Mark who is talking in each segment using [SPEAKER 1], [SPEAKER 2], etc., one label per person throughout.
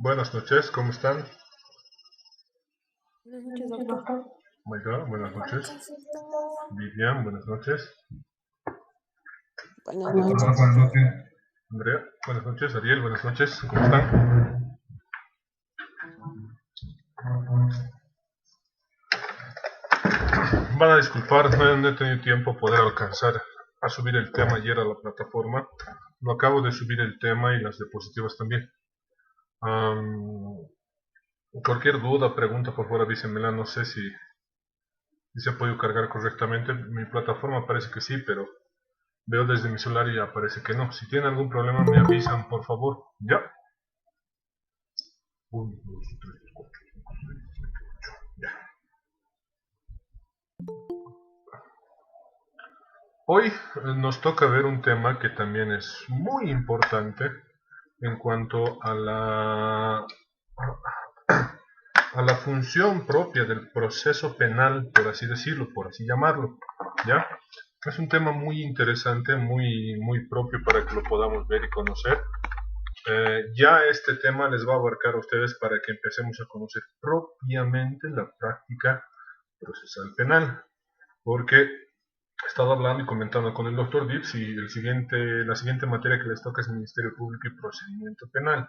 [SPEAKER 1] Buenas noches, ¿cómo están?
[SPEAKER 2] Buenas noches, doctor.
[SPEAKER 1] Maika, buenas noches. Vivian, buenas noches.
[SPEAKER 2] Buenas
[SPEAKER 1] Tomás,
[SPEAKER 2] noches.
[SPEAKER 1] buenas noches. Andrea, buenas noches. Ariel, buenas noches, ¿cómo están? Van a disculpar, no he tenido tiempo poder alcanzar a subir el tema ayer a la plataforma. Lo acabo de subir el tema y las diapositivas también. Cualquier duda, pregunta, por favor avísenmela. No sé si se ha podido cargar correctamente. Mi plataforma parece que sí, pero veo desde mi celular y ya parece que no. Si tienen algún problema me avisan, por favor. ¿Ya? 1, 2, 3, 4, 5, 6, 7, 8. Ya. Hoy nos toca ver un tema que también es muy importante en cuanto a la función propia del proceso penal, por así decirlo, por así llamarlo. ¿Ya? Es un tema muy interesante, muy propio para que lo podamos ver y conocer. Ya este tema les va a abarcar a ustedes para que empecemos a conocer propiamente la práctica procesal penal, porque he estado hablando y comentando con el doctor Dips y la siguiente materia que les toca es Ministerio Público y Procedimiento Penal.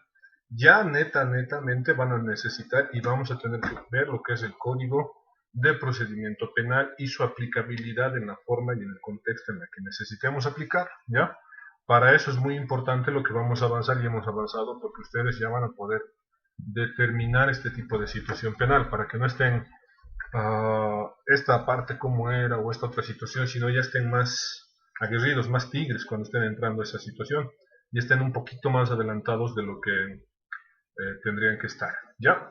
[SPEAKER 1] Ya netamente van a necesitar y vamos a tener que ver lo que es el Código de Procedimiento Penal y su aplicabilidad en la forma y en el contexto en el que necesitemos aplicar, ¿ya? Para eso es muy importante lo que vamos a avanzar y hemos avanzado porque ustedes ya van a poder determinar este tipo de situación penal para que no estén esta parte como era o esta otra situación, sino ya estén más aguerridos, más tigres cuando estén entrando a esa situación y estén un poquito más adelantados de lo que tendrían que estar. ¿Ya?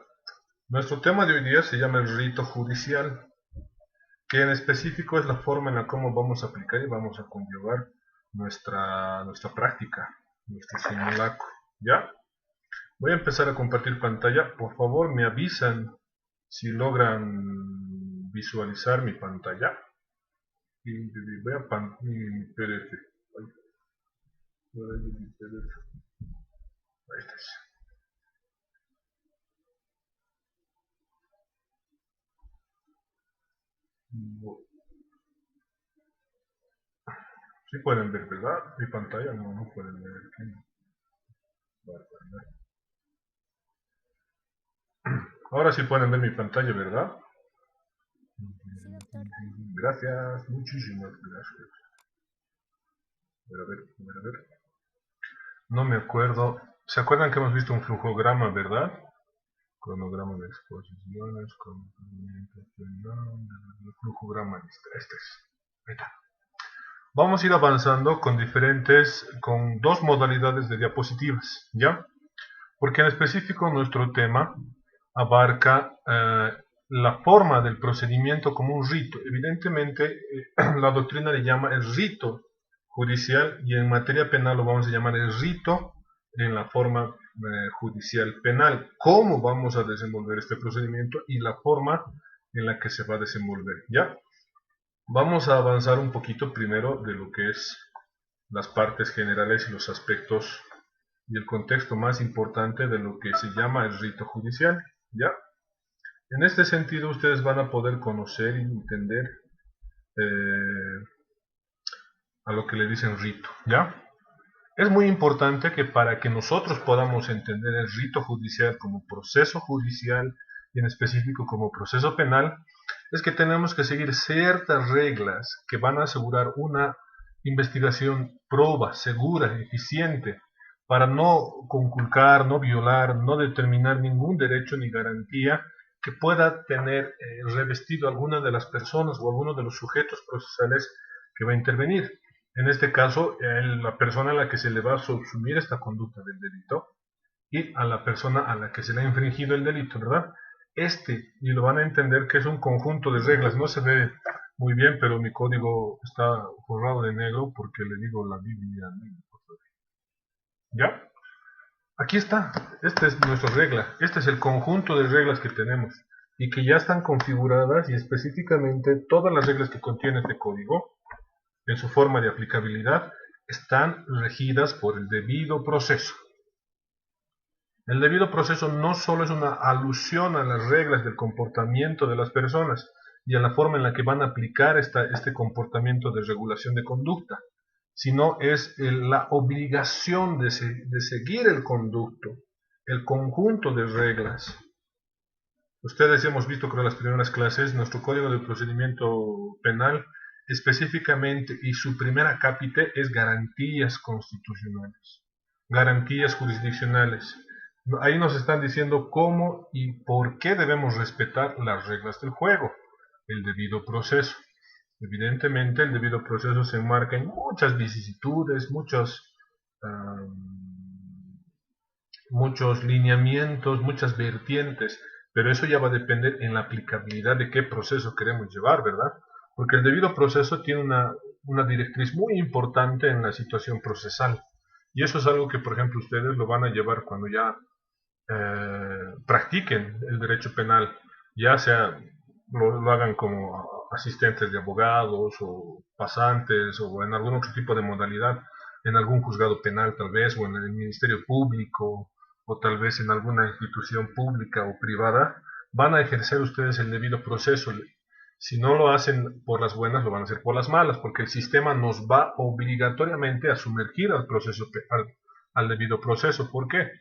[SPEAKER 1] Nuestro tema de hoy día se llama el rito judicial, que en específico es la forma en la cómo vamos a aplicar y vamos a conllevar nuestra práctica, nuestro simulacro. ¿Ya? Voy a empezar a compartir pantalla. Por favor, me avisan si logran visualizar mi pantalla. Y voy a mi PDF. Ahí está. Sí pueden ver, ¿verdad? Mi pantalla no pueden ver. Ahora sí pueden ver mi pantalla, ¿verdad?
[SPEAKER 2] Sí, doctor.
[SPEAKER 1] Gracias, muchísimas gracias. A ver. No me acuerdo. ¿Se acuerdan que hemos visto un flujograma, verdad? Cronograma de exposiciones, flujograma, este es. Ahí está. Vamos a ir avanzando con dos modalidades de diapositivas, ¿ya? Porque en específico nuestro tema abarca la forma del procedimiento como un rito. Evidentemente, la doctrina le llama el rito judicial y en materia penal lo vamos a llamar el rito en la forma judicial penal. ¿Cómo vamos a desenvolver este procedimiento y la forma en la que se va a desenvolver? ¿Ya? Vamos a avanzar un poquito primero de lo que es las partes generales y los aspectos y el contexto más importante de lo que se llama el rito judicial, ¿ya? En este sentido ustedes van a poder conocer y entender a lo que le dicen rito, ¿ya? Es muy importante que para que nosotros podamos entender el rito judicial como proceso judicial y en específico como proceso penal, es que tenemos que seguir ciertas reglas que van a asegurar una investigación proba, segura, eficiente, para no conculcar, no violar, no determinar ningún derecho ni garantía que pueda tener revestido alguna de las personas o alguno de los sujetos procesales que va a intervenir. En este caso, la persona a la que se le va a subsumir esta conducta del delito y a la persona a la que se le ha infringido el delito, ¿verdad? Y lo van a entender que es un conjunto de reglas, no se ve muy bien, pero mi código está forrado de negro porque le digo la Biblia. ¿Ya? Aquí está, esta es nuestra regla, este es el conjunto de reglas que tenemos y que ya están configuradas y específicamente todas las reglas que contiene este código en su forma de aplicabilidad están regidas por el debido proceso. El debido proceso no solo es una alusión a las reglas del comportamiento de las personas y a la forma en la que van a aplicar este comportamiento de regulación de conducta, sino es la obligación de seguir el conducto, el conjunto de reglas. Ustedes hemos visto, creo, en las primeras clases, nuestro Código de Procedimiento Penal, específicamente, y su primera cápite es garantías constitucionales, garantías jurisdiccionales. Ahí nos están diciendo cómo y por qué debemos respetar las reglas del juego, el debido proceso. Evidentemente, el debido proceso se enmarca en muchas vicisitudes, muchos lineamientos, muchas vertientes, pero eso ya va a depender en la aplicabilidad de qué proceso queremos llevar, ¿verdad? Porque el debido proceso tiene una directriz muy importante en la situación procesal. Y eso es algo que, por ejemplo, ustedes lo van a llevar cuando ya practiquen el derecho penal, ya sea lo hagan como asistentes de abogados o pasantes o en algún otro tipo de modalidad, en algún juzgado penal tal vez, o en el Ministerio Público, o tal vez en alguna institución pública o privada, van a ejercer ustedes el debido proceso. Si no lo hacen por las buenas, lo van a hacer por las malas, porque el sistema nos va obligatoriamente a sumergir al debido proceso. ¿Por qué?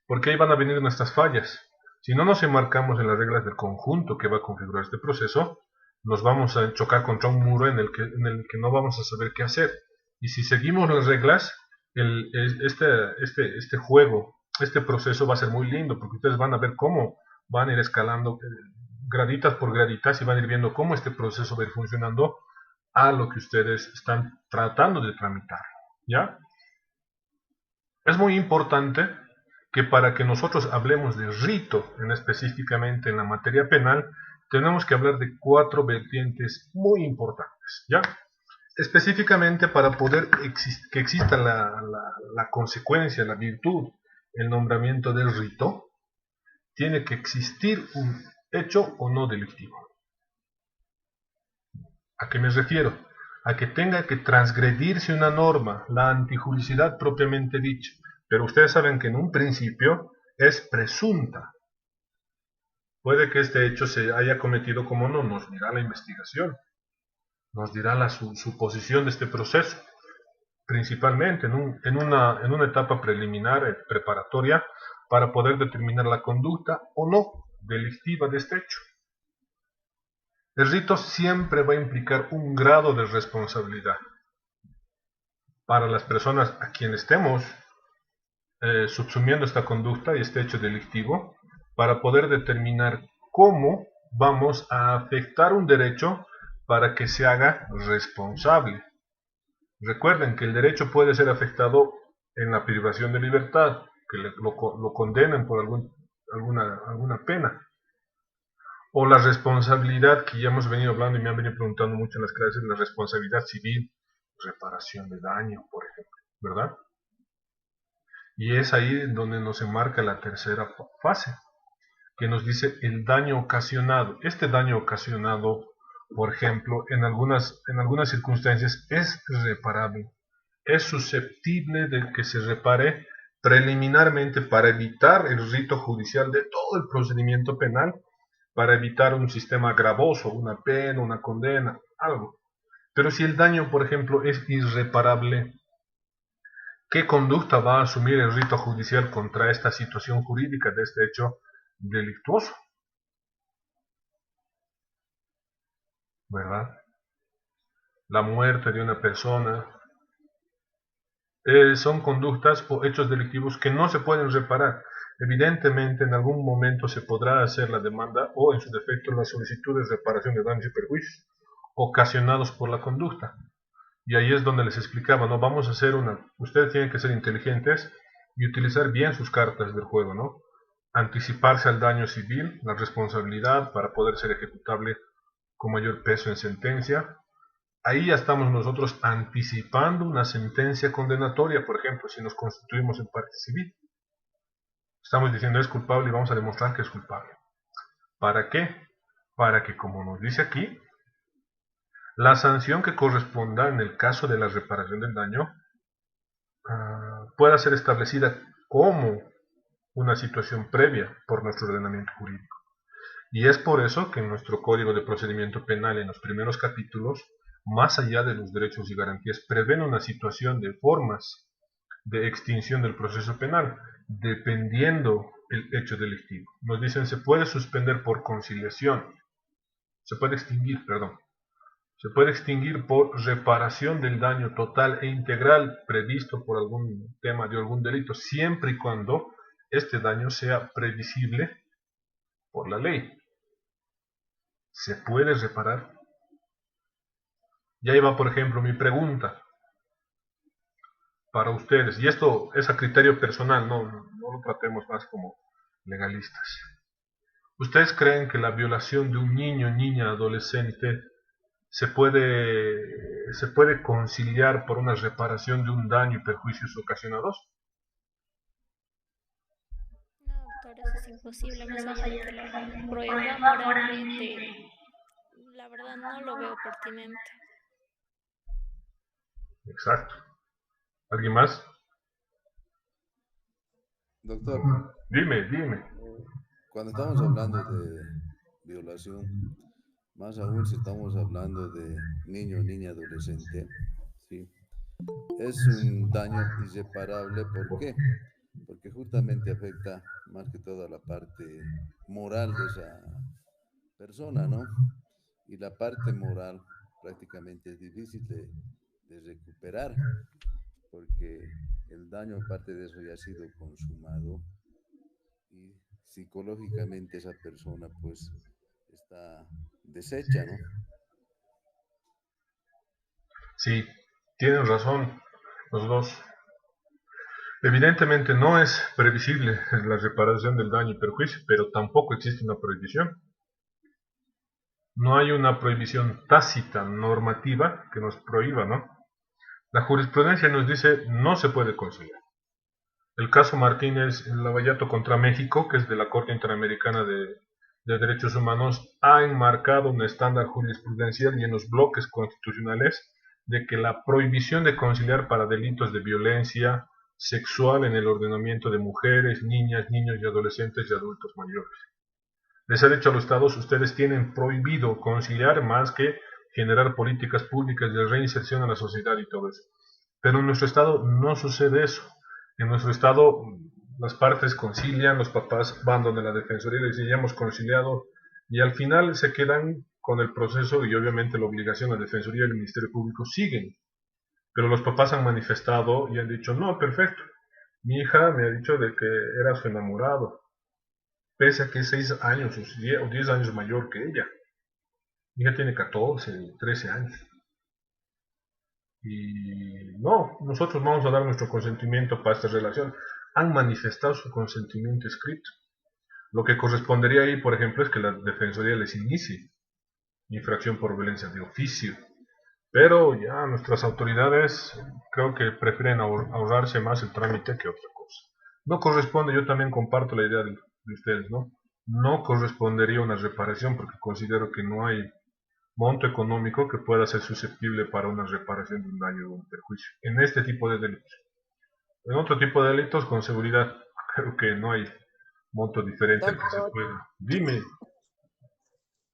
[SPEAKER 1] Porque ahí van a venir nuestras fallas. Si no nos enmarcamos en las reglas del conjunto que va a configurar este proceso, nos vamos a chocar contra un muro en el que no vamos a saber qué hacer. Y si seguimos las reglas, este juego, este proceso va a ser muy lindo, porque ustedes van a ver cómo van a ir escalando graditas por graditas y van a ir viendo cómo este proceso va a ir funcionando a lo que ustedes están tratando de tramitar, ¿ya? Es muy importante que para que nosotros hablemos de rito, específicamente en la materia penal, tenemos que hablar de 4 vertientes muy importantes, ¿ya? Específicamente para poder que exista la consecuencia, la virtud, el nombramiento del rito, tiene que existir un hecho o no delictivo. ¿A qué me refiero? A que tenga que transgredirse una norma, la antijuricidad propiamente dicha. Pero ustedes saben que en un principio es presunta. Puede que este hecho se haya cometido como no, nos dirá la investigación, nos dirá la suposición de este proceso, principalmente en una etapa preliminar, preparatoria, para poder determinar la conducta o no delictiva de este hecho. El rito siempre va a implicar un grado de responsabilidad para las personas a quienes estemos subsumiendo esta conducta y este hecho delictivo, para poder determinar cómo vamos a afectar un derecho para que se haga responsable. Recuerden que el derecho puede ser afectado en la privación de libertad, que lo condenen por alguna pena, o la responsabilidad que ya hemos venido hablando y me han venido preguntando mucho en las clases, la responsabilidad civil, reparación de daño, por ejemplo, ¿verdad? Y es ahí donde nos enmarca la tercera fase, que nos dice el daño ocasionado. Este daño ocasionado, por ejemplo, en algunas circunstancias es reparable, es susceptible de que se repare preliminarmente para evitar el rito judicial de todo el procedimiento penal, para evitar un sistema gravoso, una pena, una condena, algo. Pero si el daño, por ejemplo, es irreparable, ¿qué conducta va a asumir el rito judicial contra esta situación jurídica de este hecho delictuoso? ¿Verdad? La muerte de una persona, son conductas o hechos delictivos que no se pueden reparar. Evidentemente, en algún momento se podrá hacer la demanda o, en su defecto, la solicitud de reparación de daños y perjuicios ocasionados por la conducta. Y ahí es donde les explicaba, ¿no? Vamos a hacer ustedes tienen que ser inteligentes y utilizar bien sus cartas del juego, ¿no? Anticiparse al daño civil, la responsabilidad para poder ser ejecutable con mayor peso en sentencia. Ahí ya estamos nosotros anticipando una sentencia condenatoria, por ejemplo, si nos constituimos en parte civil. Estamos diciendo es culpable y vamos a demostrar que es culpable. ¿Para qué? Para que, como nos dice aquí, la sanción que corresponda en el caso de la reparación del daño pueda ser establecida como una situación previa por nuestro ordenamiento jurídico. Y es por eso que en nuestro Código de Procedimiento Penal, en los primeros capítulos, más allá de los derechos y garantías, prevén una situación de formas de extinción del proceso penal, dependiendo el hecho delictivo. Nos dicen, se puede suspender por conciliación, se puede extinguir, perdón, se puede extinguir por reparación del daño total e integral previsto por algún tema de algún delito, siempre y cuando este daño sea previsible por la ley. ¿Se puede reparar? Y ahí va, por ejemplo, mi pregunta para ustedes, y esto es a criterio personal, no lo tratemos más como legalistas. ¿Ustedes creen que la violación de un niño, niña, adolescente se puede conciliar por una reparación de un daño y perjuicios ocasionados?
[SPEAKER 2] No, doctor, eso es imposible, más allá de que lo prohíba moralmente, la verdad no lo veo pertinente.
[SPEAKER 1] Exacto. ¿Alguien más?
[SPEAKER 3] Doctor,
[SPEAKER 1] Dime.
[SPEAKER 3] cuando estamos hablando de violación, más aún si estamos hablando de niño, niña, adolescente, ¿sí? Es un daño irreparable. ¿Por qué? Porque justamente afecta más que todo a la parte moral de esa persona, ¿no? Y la parte moral prácticamente es difícil de recuperar, porque el daño aparte de eso ya ha sido consumado y psicológicamente esa persona pues está deshecha, ¿no?
[SPEAKER 1] Sí, tienen razón los dos. Evidentemente no es previsible la reparación del daño y perjuicio, pero tampoco existe una prohibición. No hay una prohibición tácita, normativa, que nos prohíba, ¿no? La jurisprudencia nos dice no se puede conciliar. El caso Martínez Lavallato contra México, que es de la Corte Interamericana de Derechos Humanos, ha enmarcado un estándar jurisprudencial y en los bloques constitucionales de que la prohibición de conciliar para delitos de violencia sexual en el ordenamiento de mujeres, niñas, niños y adolescentes y adultos mayores. Les ha dicho a los estados, ustedes tienen prohibido conciliar más que generar políticas públicas de reinserción a la sociedad y todo eso. Pero en nuestro estado no sucede eso. En nuestro estado las partes concilian, los papás van donde la defensoría les dice ya hemos conciliado y al final se quedan con el proceso y obviamente la obligación, la defensoría y el Ministerio Público siguen. Pero los papás han manifestado y han dicho, no, perfecto, mi hija me ha dicho de que era su enamorado, pese a que es 6 años o 10 años mayor que ella. Mi hija tiene 14, 13 años. Y no, nosotros vamos a dar nuestro consentimiento para esta relación. Han manifestado su consentimiento escrito. Lo que correspondería ahí, por ejemplo, es que la defensoría les inicie infracción por violencia de oficio. Pero ya nuestras autoridades creo que prefieren ahorrarse más el trámite que otra cosa. No corresponde, yo también comparto la idea de ustedes, ¿no? No correspondería una reparación porque considero que no hay monto económico que pueda ser susceptible para una reparación de un daño o un perjuicio en este tipo de delitos. En otro tipo de delitos, con seguridad, creo que no hay monto diferente al que se
[SPEAKER 4] Doctor,
[SPEAKER 1] pueda. Dime,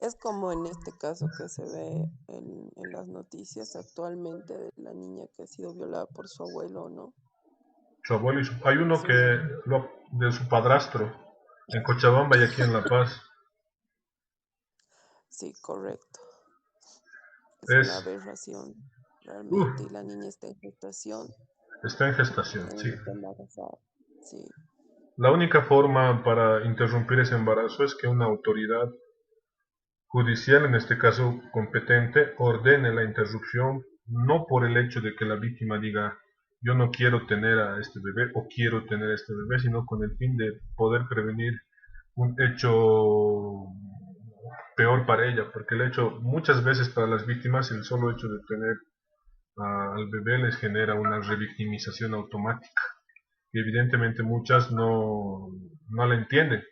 [SPEAKER 4] es como en este caso que se ve en las noticias actualmente de la niña que ha sido violada por su abuelo, ¿no?
[SPEAKER 1] su abuelo y hay uno
[SPEAKER 4] Sí,
[SPEAKER 1] que de su padrastro en Cochabamba y aquí en La Paz.
[SPEAKER 4] sí, correcto. Es una
[SPEAKER 1] Es,
[SPEAKER 4] aberración
[SPEAKER 1] uf,
[SPEAKER 4] realmente y la niña está en gestación,
[SPEAKER 1] está en gestación,
[SPEAKER 4] la
[SPEAKER 1] sí.
[SPEAKER 4] niña está embarazada. Sí,
[SPEAKER 1] La única forma para interrumpir ese embarazo es que una autoridad judicial, en este caso competente, ordene la interrupción, no por el hecho de que la víctima diga yo no quiero tener a este bebé o quiero tener a este bebé, sino con el fin de poder prevenir un hecho peor para ella, porque el hecho, muchas veces para las víctimas, el solo hecho de tener al bebé les genera una revictimización automática, y evidentemente muchas no la entienden,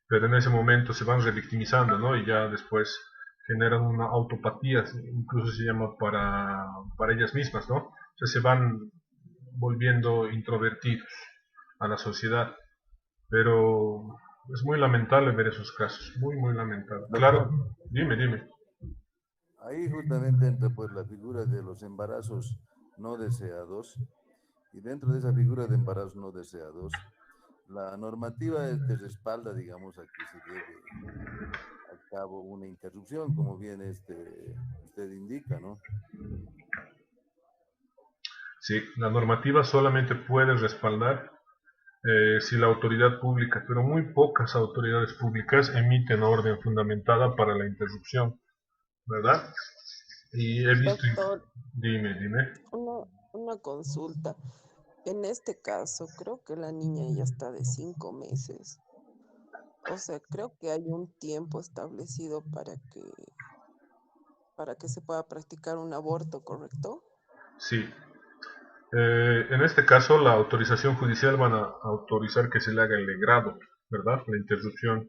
[SPEAKER 1] pero en ese momento se van revictimizando, ¿no? Y ya después generan una autopatía, incluso se llama para ellas mismas, ¿no? O sea, se van volviendo introvertidos a la sociedad. pero es muy lamentable ver esos casos, muy, muy lamentable.
[SPEAKER 3] Doctor,
[SPEAKER 1] Claro, dime.
[SPEAKER 3] ahí justamente entra pues la figura de los embarazos no deseados y dentro de esa figura de embarazos no deseados, la normativa te respalda, digamos, a que se lleve a cabo una interrupción, como bien usted indica, ¿no?
[SPEAKER 1] Sí, la normativa solamente puede respaldar si la autoridad pública, pero muy pocas autoridades públicas emiten orden fundamentada para la interrupción, ¿verdad? Y he visto,
[SPEAKER 4] Doctor,
[SPEAKER 1] dime.
[SPEAKER 4] una consulta. En este caso, creo que la niña ya está de 5 meses. O sea, creo que hay un tiempo establecido para que se pueda practicar un aborto, ¿correcto?
[SPEAKER 1] Sí, en este caso la autorización judicial van a autorizar que se le haga el legrado, ¿verdad? La interrupción.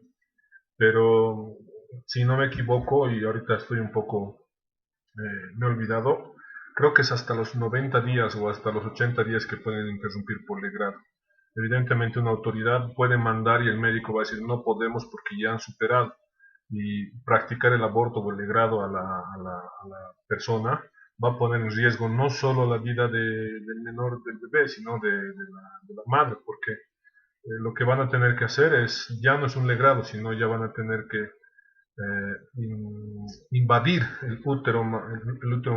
[SPEAKER 1] Pero si no me equivoco, y ahorita estoy un poco, me he olvidado, creo que es hasta los 90 días o hasta los 80 días que pueden interrumpir por legrado. Evidentemente una autoridad puede mandar y el médico va a decir no podemos porque ya han superado y practicar el aborto o el legrado a la persona va a poner en riesgo no solo la vida del menor del bebé, sino de la madre, porque lo que van a tener que hacer ya no es un legrado, sino ya van a tener que invadir el útero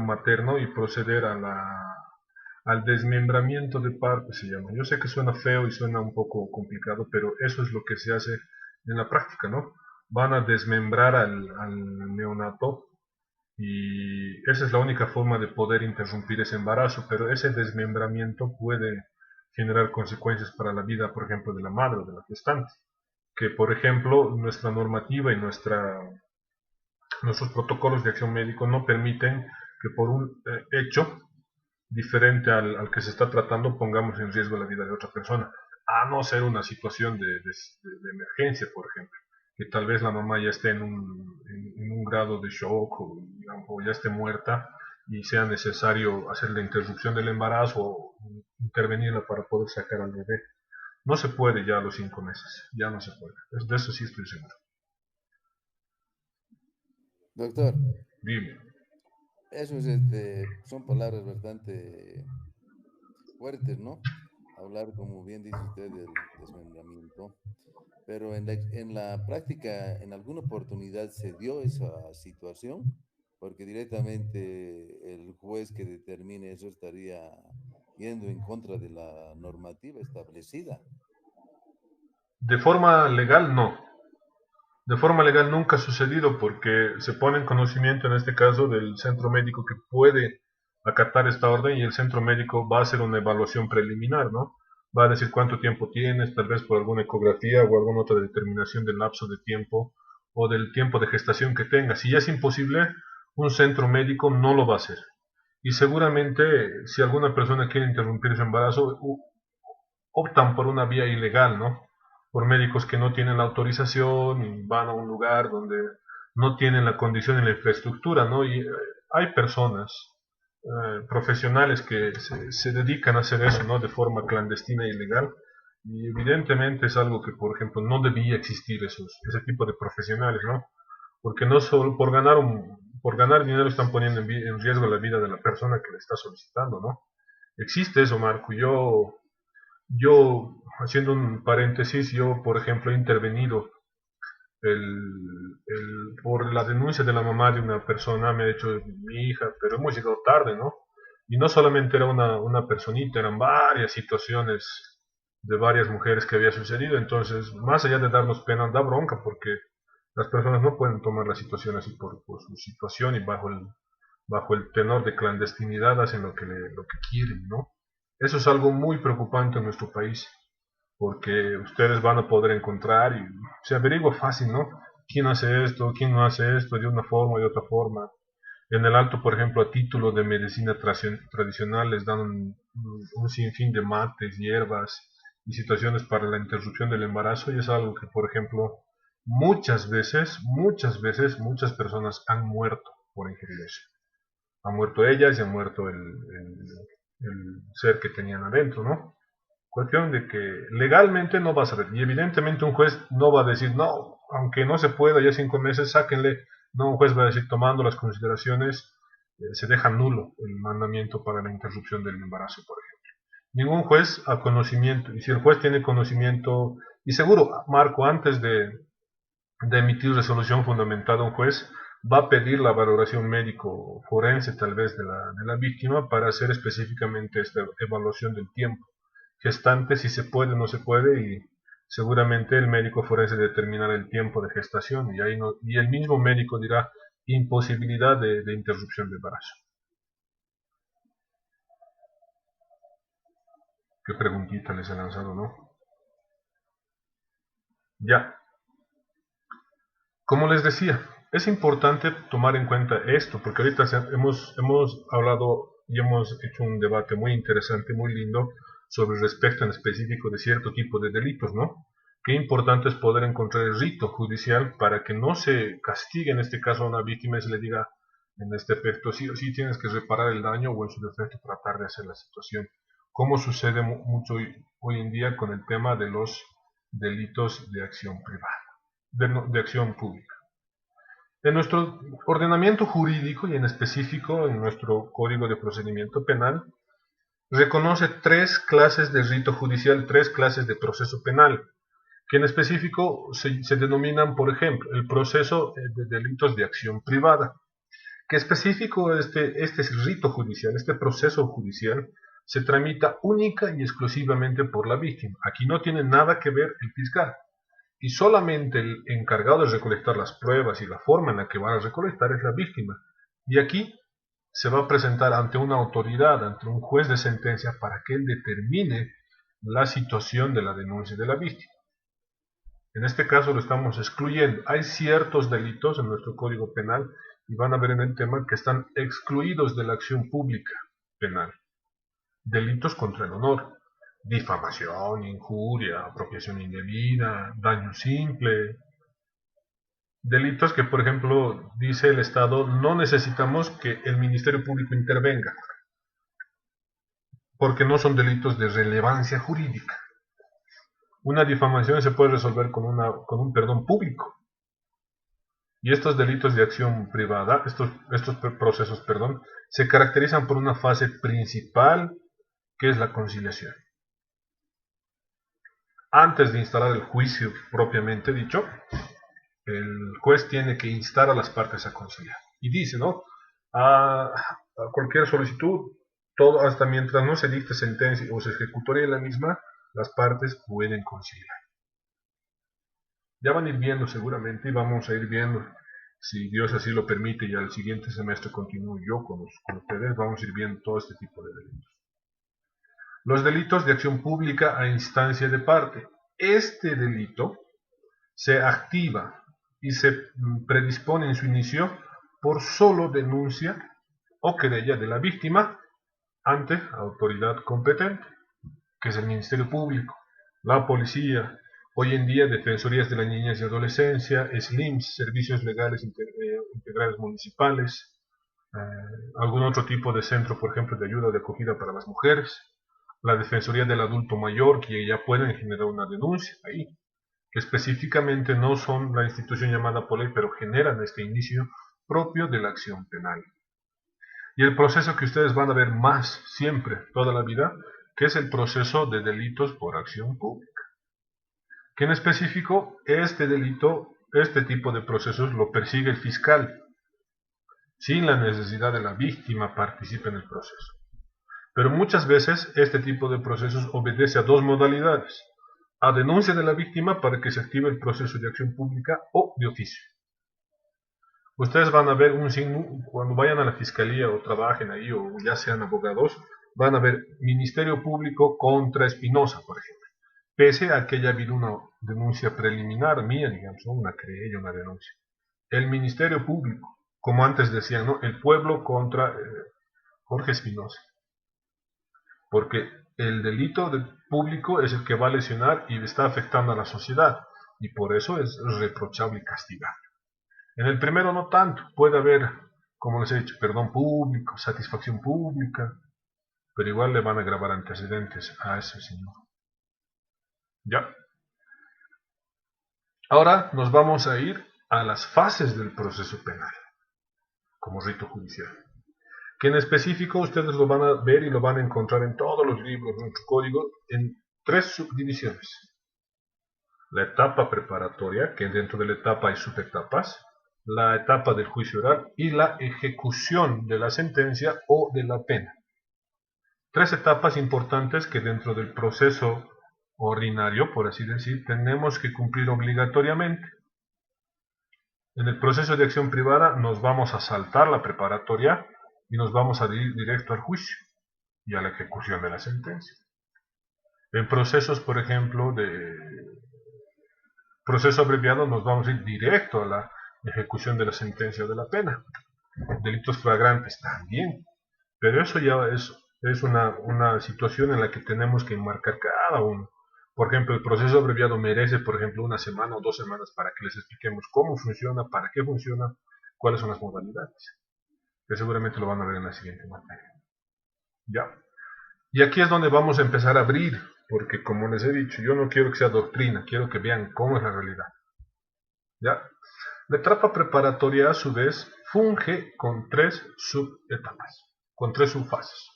[SPEAKER 1] materno y proceder al desmembramiento de partes, se llama. Yo sé que suena feo y suena un poco complicado, pero eso es lo que se hace en la práctica, ¿no? Van a desmembrar al neonato y esa es la única forma de poder interrumpir ese embarazo, pero ese desmembramiento puede generar consecuencias para la vida, por ejemplo, de la madre o de la gestante, que por ejemplo nuestra normativa y nuestros protocolos de acción médico no permiten que por un hecho diferente al que se está tratando pongamos en riesgo la vida de otra persona, a no ser una situación de emergencia, por ejemplo, que tal vez la mamá ya esté en un grado de shock o ya esté muerta y sea necesario hacer la interrupción del embarazo o intervenirla para poder sacar al bebé. No se puede ya a los 5 meses, ya no se puede. De eso sí estoy seguro.
[SPEAKER 3] Doctor,
[SPEAKER 1] Dime.
[SPEAKER 3] eso es, son palabras bastante fuertes, ¿no? Hablar, como bien dice usted, del desmembramiento. Pero en la práctica, en alguna oportunidad se dio esa situación, porque directamente el juez que determine eso estaría yendo en contra de la normativa establecida.
[SPEAKER 1] De forma legal, no. De forma legal nunca ha sucedido porque se pone en conocimiento en este caso del centro médico que puede acatar esta orden y el centro médico va a hacer una evaluación preliminar, ¿no? Va a decir cuánto tiempo tienes, tal vez por alguna ecografía o alguna otra determinación del lapso de tiempo o del tiempo de gestación que tengas. Si ya es imposible, un centro médico no lo va a hacer. Y seguramente si alguna persona quiere interrumpir su embarazo, optan por una vía ilegal, ¿no? Por médicos que no tienen la autorización y van a un lugar donde no tienen la condición y la infraestructura, ¿no? Y hay personas profesionales que se dedican a hacer eso, ¿no? De forma clandestina e ilegal. Y evidentemente es algo que, por ejemplo, no debía existir ese tipo de profesionales, ¿no? Porque no solo por ganar dinero están poniendo en riesgo la vida de la persona que le está solicitando, ¿no? Existe eso, Marco. Yo, haciendo un paréntesis, yo, por ejemplo, he intervenido por la denuncia de la mamá de una persona, me ha dicho mi hija, pero hemos llegado tarde, ¿no? Y no solamente era una personita, eran varias situaciones de varias mujeres que había sucedido, entonces, más allá de darnos pena, da bronca porque las personas no pueden tomar la situación así por su situación y bajo el tenor de clandestinidad hacen lo que quieren, ¿no? Eso es algo muy preocupante en nuestro país, porque ustedes van a poder encontrar y se averigua fácil, ¿no? ¿Quién hace esto? ¿Quién no hace esto? De una forma o de otra forma. En el alto, por ejemplo, a título de medicina tradicional les dan un sinfín de mates, hierbas y situaciones para la interrupción del embarazo y es algo que, por ejemplo, muchas veces, muchas personas han muerto por ingerir eso. Han muerto ellas y han muerto el ser que tenían adentro, ¿no? Cuestión de que legalmente no va a saber. Y evidentemente un juez no va a decir, no, aunque no se pueda ya 5 meses, sáquenle. No, un juez va a decir, tomando las consideraciones, se deja nulo el mandamiento para la interrupción del embarazo, por ejemplo. Ningún juez a conocimiento, y si el juez tiene conocimiento, y seguro, Marco, antes de emitir resolución fundamentada, un juez va a pedir la valoración médico forense tal vez de la víctima para hacer específicamente esta evaluación del tiempo gestante, si se puede o no se puede, y seguramente el médico forense determinará el tiempo de gestación y, ahí no, y el mismo médico dirá imposibilidad de interrupción de embarazo. Qué preguntita les he lanzado, ¿no? Ya. Como les decía, es importante tomar en cuenta esto, porque ahorita hemos hablado y hemos hecho un debate muy interesante, muy lindo, sobre respecto en específico de cierto tipo de delitos, ¿no? Qué importante es poder encontrar el rito judicial para que no se castigue en este caso a una víctima y se le diga en este aspecto, sí o sí tienes que reparar el daño o en su defecto tratar de hacer la situación, como sucede mucho hoy en día con el tema de los delitos de acción privada, de acción pública. En nuestro ordenamiento jurídico y en específico en nuestro Código de Procedimiento Penal, reconoce 3 clases de rito judicial, 3 clases de proceso penal, que en específico se denominan, por ejemplo, el proceso de delitos de acción privada, que específico este rito judicial, este proceso judicial, se tramita única y exclusivamente por la víctima. Aquí no tiene nada que ver el fiscal. Y solamente el encargado de recolectar las pruebas y la forma en la que van a recolectar es la víctima. Y aquí se va a presentar ante una autoridad, ante un juez de sentencia, para que él determine la situación de la denuncia de la víctima. En este caso lo estamos excluyendo. Hay ciertos delitos en nuestro Código Penal, y van a ver en el tema, que están excluidos de la acción pública penal. Delitos contra el honor, difamación, injuria, apropiación indebida, daño simple. Delitos que, por ejemplo, dice el Estado, no necesitamos que el Ministerio Público intervenga, porque no son delitos de relevancia jurídica. Una difamación se puede resolver con un perdón público. Y estos delitos de acción privada, estos procesos, se caracterizan por una fase principal, que es la conciliación. Antes de instalar el juicio propiamente dicho, el juez tiene que instar a las partes a conciliar. Y dice, ¿no? A cualquier solicitud, todo hasta mientras no se dicte sentencia o se ejecutoria la misma, las partes pueden conciliar. Ya van a ir viendo seguramente, y vamos a ir viendo, si Dios así lo permite, y al siguiente semestre continúo yo con ustedes, vamos a ir viendo todo este tipo de delitos. Los delitos de acción pública a instancia de parte. Este delito se activa y se predispone en su inicio por solo denuncia o querella de la víctima ante autoridad competente, que es el Ministerio Público, la policía, hoy en día defensorías de las niñas y adolescencia, SLIMS, servicios legales integrales municipales, algún otro tipo de centro, por ejemplo, de ayuda o de acogida para las mujeres, la defensoría del adulto mayor, que ya pueden generar una denuncia ahí, que específicamente no son la institución llamada por ley, pero generan este inicio propio de la acción penal. Y el proceso que ustedes van a ver más siempre, toda la vida, que es el proceso de delitos por acción pública. Que en específico, este delito, este tipo de procesos lo persigue el fiscal, sin la necesidad de la víctima participe en el proceso. Pero muchas veces este tipo de procesos obedece a 2 modalidades: a denuncia de la víctima para que se active el proceso de acción pública o de oficio. Ustedes van a ver cuando vayan a la fiscalía o trabajen ahí o ya sean abogados, van a ver Ministerio Público contra Espinosa, por ejemplo. Pese a que haya habido una denuncia preliminar mía, digamos, una querella, una denuncia. El Ministerio Público, como antes decían, ¿no? El pueblo contra Jorge Espinosa. Porque el delito público es el que va a lesionar y está afectando a la sociedad, y por eso es reprochable y castigable. En el primero no tanto, puede haber, como les he dicho, perdón público, satisfacción pública, pero igual le van a grabar antecedentes a ese señor. ¿Ya? Ahora nos vamos a ir a las fases del proceso penal, como rito judicial, que en específico ustedes lo van a ver y lo van a encontrar en todos los libros, en nuestro código, en 3 subdivisiones. La etapa preparatoria, que dentro de la etapa hay subetapas, la etapa del juicio oral y la ejecución de la sentencia o de la pena. 3 etapas importantes que dentro del proceso ordinario, por así decir, tenemos que cumplir obligatoriamente. En el proceso de acción privada nos vamos a saltar la preparatoria y nos vamos a ir directo al juicio y a la ejecución de la sentencia. En procesos, por ejemplo, de proceso abreviado nos vamos a ir directo a la ejecución de la sentencia o de la pena. Delitos flagrantes también. Pero eso ya es una situación en la que tenemos que enmarcar cada uno. Por ejemplo, el proceso abreviado merece, por ejemplo, 1 semana o 2 semanas para que les expliquemos cómo funciona, para qué funciona, cuáles son las modalidades. Que seguramente lo van a ver en la siguiente materia. ¿Ya? Y aquí es donde vamos a empezar a abrir, porque como les he dicho, yo no quiero que sea doctrina, quiero que vean cómo es la realidad. ¿Ya? La etapa preparatoria, a su vez, funge con 3 subetapas, con 3 subfases.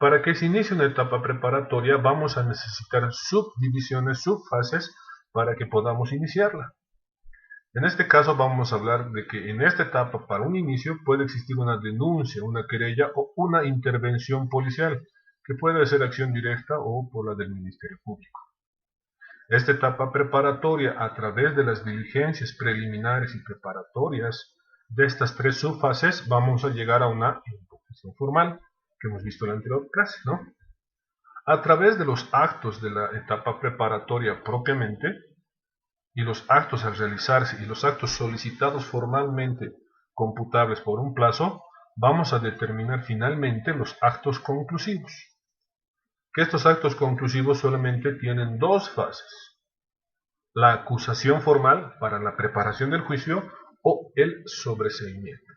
[SPEAKER 1] Para que se inicie una etapa preparatoria vamos a necesitar subdivisiones, subfases, para que podamos iniciarla. En este caso vamos a hablar de que en esta etapa, para un inicio, puede existir una denuncia, una querella o una intervención policial, que puede ser acción directa o por la del Ministerio Público. Esta etapa preparatoria, a través de las diligencias preliminares y preparatorias de estas 3 subfases, vamos a llegar a una imputación formal, que hemos visto en la anterior clase, ¿no? A través de los actos de la etapa preparatoria propiamente, y los actos al realizarse y los actos solicitados formalmente computables por un plazo, vamos a determinar finalmente los actos conclusivos. Que estos actos conclusivos solamente tienen 2 fases: la acusación formal para la preparación del juicio o el sobreseimiento.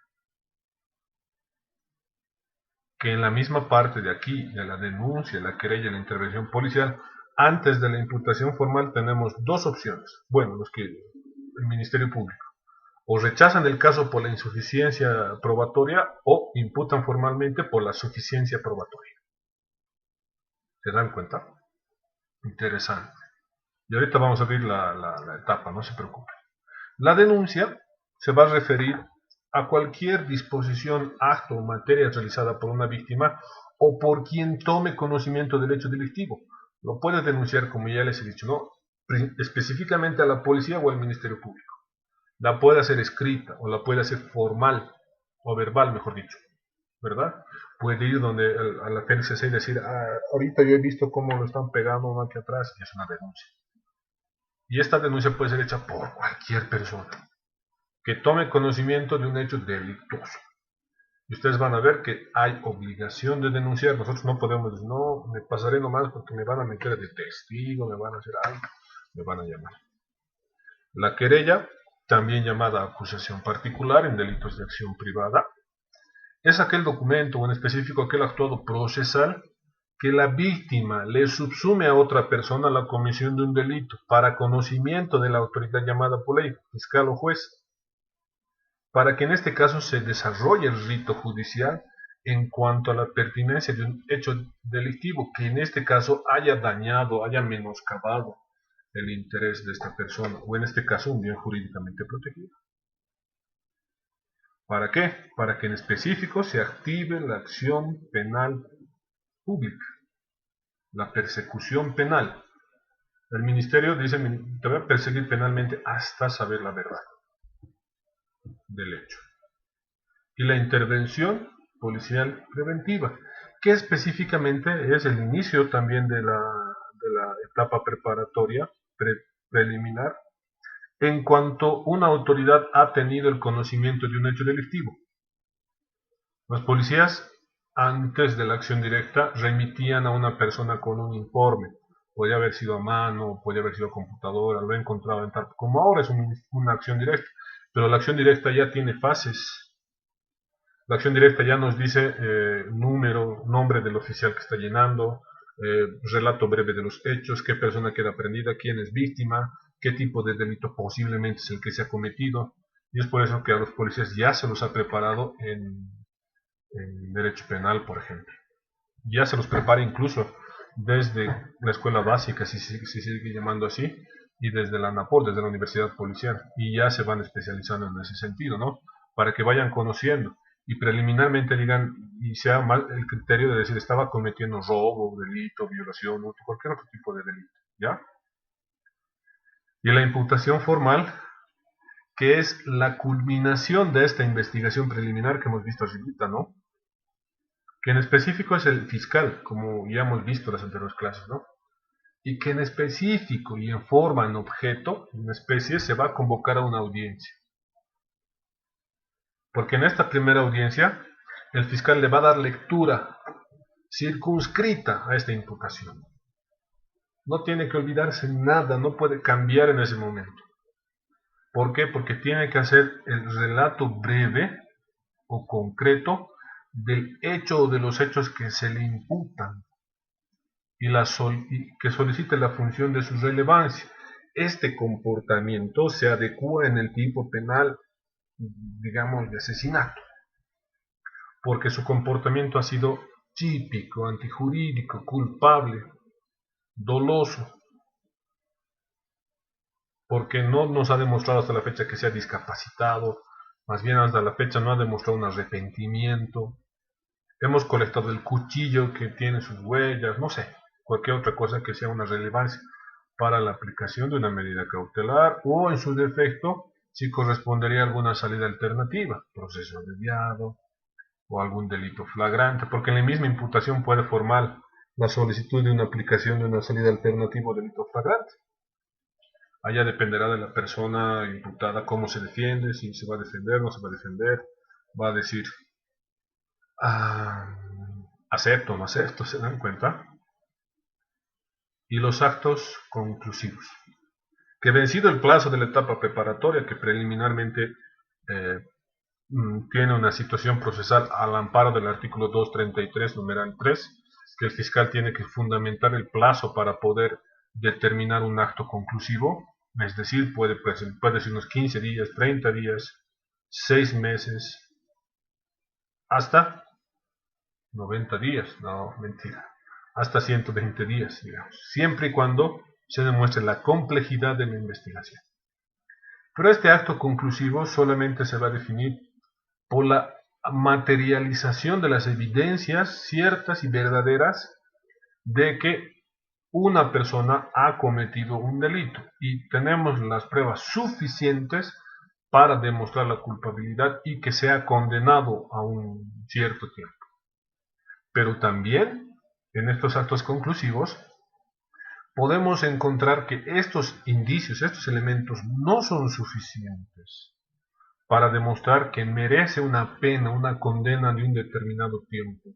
[SPEAKER 1] Que en la misma parte de aquí, de la denuncia, la querella y la intervención policial, antes de la imputación formal tenemos 2 opciones. Bueno, el Ministerio Público o rechazan el caso por la insuficiencia probatoria o imputan formalmente por la suficiencia probatoria. ¿Se dan cuenta? Interesante. Y ahorita vamos a abrir la etapa, no se preocupen. La denuncia se va a referir a cualquier disposición, acto o materia realizada por una víctima o por quien tome conocimiento del hecho delictivo. Lo puede denunciar, como ya les he dicho, ¿no? Específicamente a la policía o al Ministerio Público. La puede hacer escrita o la puede hacer formal o verbal, mejor dicho, ¿verdad? Puede ir a la PNCC y decir, ahorita yo he visto cómo lo están pegando uno aquí atrás, y es una denuncia. Y esta denuncia puede ser hecha por cualquier persona que tome conocimiento de un hecho delictuoso. Y ustedes van a ver que hay obligación de denunciar. Nosotros no podemos decir, no, me pasaré nomás porque me van a meter de testigo, me van a hacer algo, me van a llamar. La querella, también llamada acusación particular en delitos de acción privada, es aquel documento, o en específico aquel actuado procesal, que la víctima le subsume a otra persona la comisión de un delito para conocimiento de la autoridad llamada por ley, fiscal o juez, para que en este caso se desarrolle el rito judicial en cuanto a la pertinencia de un hecho delictivo que en este caso haya dañado, haya menoscabado el interés de esta persona, o en este caso un bien jurídicamente protegido. ¿Para qué? Para que en específico se active la acción penal pública, la persecución penal. El ministerio dice, te voy a perseguir penalmente hasta saber la verdad del hecho. Y la intervención policial preventiva, que específicamente es el inicio también de la etapa preparatoria, preliminar, en cuanto una autoridad ha tenido el conocimiento de un hecho delictivo. Los policías, antes de la acción directa, remitían a una persona con un informe. Podría haber sido a mano, podría haber sido a computadora, lo he encontrado en tal. Como ahora es una acción directa, pero la acción directa ya tiene fases. La acción directa ya nos dice nombre del oficial que está llenando, relato breve de los hechos, qué persona queda prendida, quién es víctima, qué tipo de delito posiblemente es el que se ha cometido. Y es por eso que a los policías ya se los ha preparado en derecho penal, por ejemplo. Ya se los prepara incluso desde la escuela básica, si sigue llamando así, y desde la ANAPOL, desde la Universidad Policial, y ya se van especializando en ese sentido, ¿no? Para que vayan conociendo y preliminarmente digan, y sea mal el criterio de decir estaba cometiendo robo, delito, violación, cualquier otro tipo de delito, ¿ya? Y la imputación formal, que es la culminación de esta investigación preliminar que hemos visto ahorita, ¿no? Que en específico es el fiscal, como ya hemos visto en las anteriores clases, ¿no? Y que en específico y en forma, en objeto, en especie, se va a convocar a una audiencia. Porque en esta primera audiencia, el fiscal le va a dar lectura circunscrita a esta imputación. No tiene que olvidarse nada, no puede cambiar en ese momento. ¿Por qué? Porque tiene que hacer el relato breve o concreto del hecho o de los hechos que se le imputan y que solicite la función de su relevancia. Este comportamiento se adecua en el tipo penal, digamos, de asesinato, porque su comportamiento ha sido típico, antijurídico, culpable, doloso, porque no nos ha demostrado hasta la fecha que sea discapacitado, más bien hasta la fecha no ha demostrado un arrepentimiento. Hemos colectado el cuchillo que tiene sus huellas, no sé, cualquier otra cosa que sea una relevancia para la aplicación de una medida cautelar, o en su defecto, si correspondería a alguna salida alternativa, proceso abreviado o algún delito flagrante, porque en la misma imputación puede formar la solicitud de una aplicación de una salida alternativa o delito flagrante. Allá dependerá de la persona imputada cómo se defiende, si se va a defender, no se va a defender, va a decir acepto, no acepto, ¿se dan cuenta? Y los actos conclusivos. Que vencido el plazo de la etapa preparatoria, que preliminarmente tiene una situación procesal al amparo del artículo 233, numeral 3, que el fiscal tiene que fundamentar el plazo para poder determinar un acto conclusivo, es decir, puede ser unos 15 días, 30 días, 6 meses, hasta 90 días, no, mentira, hasta 120 días, digamos, siempre y cuando se demuestre la complejidad de la investigación. Pero este acto conclusivo solamente se va a definir por la materialización de las evidencias ciertas y verdaderas de que una persona ha cometido un delito y tenemos las pruebas suficientes para demostrar la culpabilidad y que sea condenado a un cierto tiempo. Pero también en estos actos conclusivos podemos encontrar que estos indicios, estos elementos no son suficientes para demostrar que merece una pena, una condena de un determinado tiempo,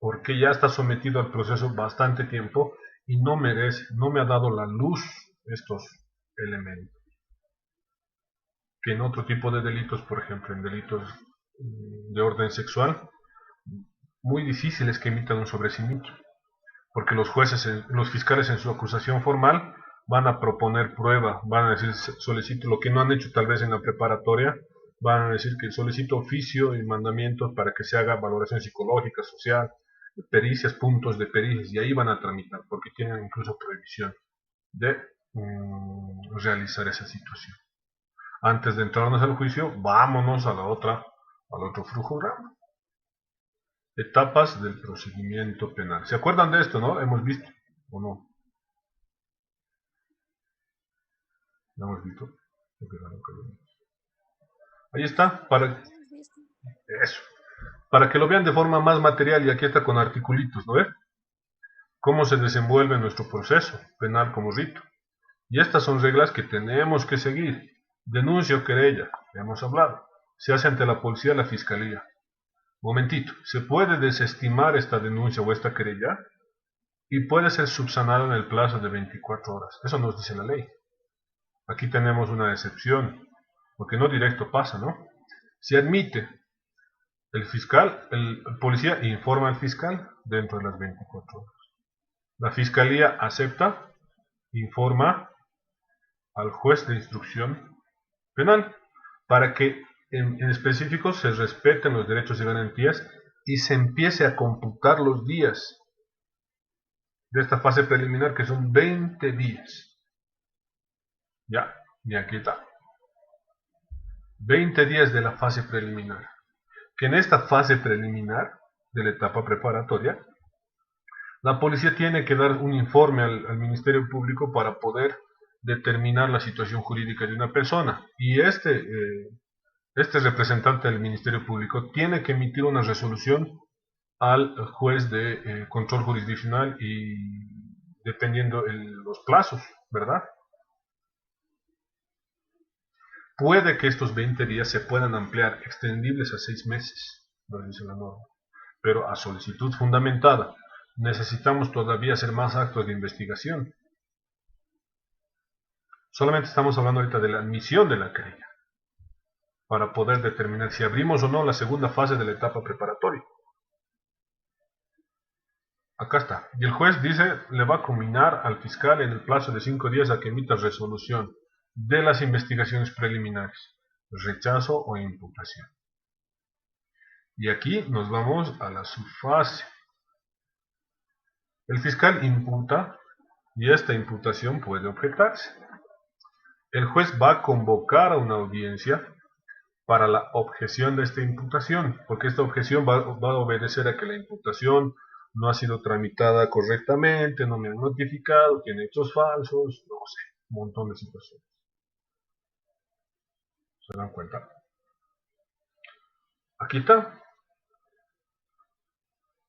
[SPEAKER 1] porque ya está sometido al proceso bastante tiempo y no merece, no me ha dado la luz estos elementos. Que en otro tipo de delitos, por ejemplo, en delitos de orden sexual, muy difícil es que emitan un sobreseimiento, porque los jueces, los fiscales en su acusación formal van a proponer prueba, van a decir solicito lo que no han hecho tal vez en la preparatoria, van a decir que solicito oficio y mandamientos para que se haga valoración psicológica, social, pericias, puntos de pericias, y ahí van a tramitar, porque tienen incluso prohibición de realizar esa situación. Antes de entrarnos al juicio, vámonos al otro flujo ramo. Etapas del procedimiento penal. ¿Se acuerdan de esto, no? ¿Hemos visto o no? ¿No hemos visto? Ahí está, eso. Para que lo vean de forma más material, y aquí está con articulitos, ¿no ve? Cómo se desenvuelve nuestro proceso penal como rito. Y estas son reglas que tenemos que seguir. Denuncia o querella, ya hemos hablado. Se hace ante la policía o la fiscalía. Momentito, ¿se puede desestimar esta denuncia o esta querella? Y puede ser subsanada en el plazo de 24 horas. Eso nos dice la ley. Aquí tenemos una excepción, porque no directo pasa, ¿no? Se admite el policía informa al fiscal dentro de las 24 horas. La fiscalía acepta, informa al juez de instrucción penal para que en específico se respeten los derechos y garantías y se empiece a computar los días de esta fase preliminar, que son 20 días. Ya, y aquí está. 20 días de la fase preliminar. Que en esta fase preliminar de la etapa preparatoria, la policía tiene que dar un informe al Ministerio Público para poder determinar la situación jurídica de una persona. Y este representante del Ministerio Público tiene que emitir una resolución al juez de control jurisdiccional y dependiendo los plazos, ¿verdad? Puede que estos 20 días se puedan ampliar, extendibles a 6 meses, lo dice la norma, pero a solicitud fundamentada. Necesitamos todavía hacer más actos de investigación. Solamente estamos hablando ahorita de la admisión de la querella, para poder determinar si abrimos o no la segunda fase de la etapa preparatoria. Acá está. Y el juez dice, le va a combinar al fiscal en el plazo de 5 días a que emita resolución de las investigaciones preliminares, rechazo o imputación. Y aquí nos vamos a la subfase. El fiscal imputa y esta imputación puede objetarse. El juez va a convocar a una audiencia para la objeción de esta imputación, porque esta objeción va a obedecer a que la imputación no ha sido tramitada correctamente, no me han notificado, tiene hechos falsos, no sé, un montón de situaciones. ¿Se dan cuenta? Aquí está.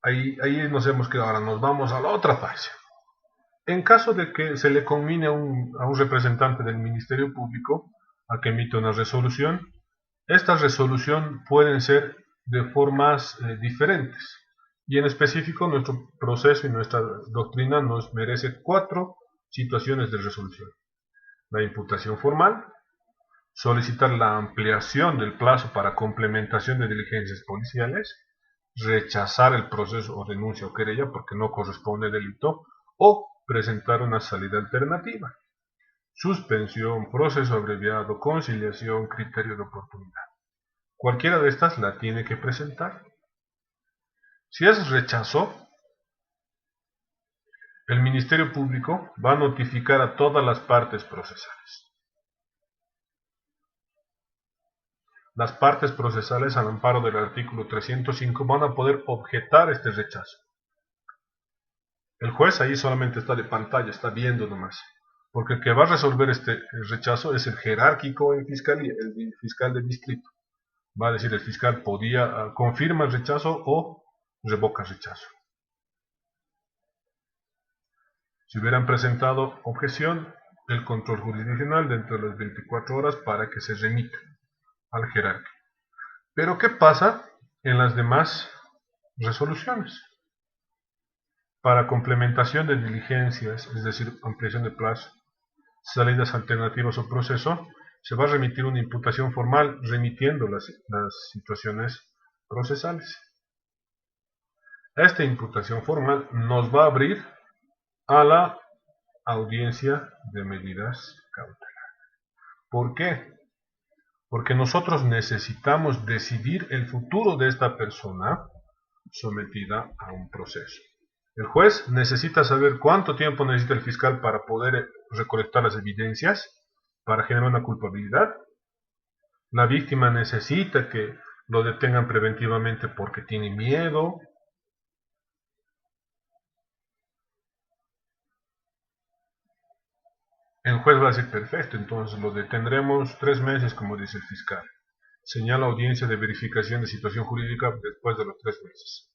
[SPEAKER 1] Ahí nos hemos quedado. Ahora nos vamos a la otra fase. En caso de que se le conmine a un representante del Ministerio Público a que emita una resolución, esta resolución pueden ser de formas diferentes. Y en específico nuestro proceso y nuestra doctrina nos merece 4 situaciones de resolución. La imputación formal, solicitar la ampliación del plazo para complementación de diligencias policiales, rechazar el proceso o denuncia o querella porque no corresponde delito, o presentar una salida alternativa. Suspensión, proceso abreviado, conciliación, criterio de oportunidad. Cualquiera de estas la tiene que presentar. Si es rechazo, el Ministerio Público va a notificar a todas las partes procesales. Las partes procesales, al amparo del artículo 305, van a poder objetar este rechazo. El juez ahí solamente está de pantalla, está viendo nomás, porque el que va a resolver este rechazo es el jerárquico en fiscalía, el fiscal de distrito. Va a decir el fiscal confirma el rechazo o revoca el rechazo. Si hubieran presentado objeción, el control jurisdiccional dentro de las 24 horas para que se remita al jerárquico. Pero ¿qué pasa en las demás resoluciones? Para complementación de diligencias, es decir, ampliación de plazo, salidas alternativas o proceso, se va a remitir una imputación formal remitiendo las situaciones procesales. Esta imputación formal nos va a abrir a la audiencia de medidas cautelares. ¿Por qué? Porque nosotros necesitamos decidir el futuro de esta persona sometida a un proceso. El juez necesita saber cuánto tiempo necesita el fiscal para poder recolectar las evidencias para generar una culpabilidad. La víctima necesita que lo detengan preventivamente porque tiene miedo. El juez va a decir, perfecto, entonces lo detendremos 3 meses, como dice el fiscal. Señala audiencia de verificación de situación jurídica después de los 3 meses.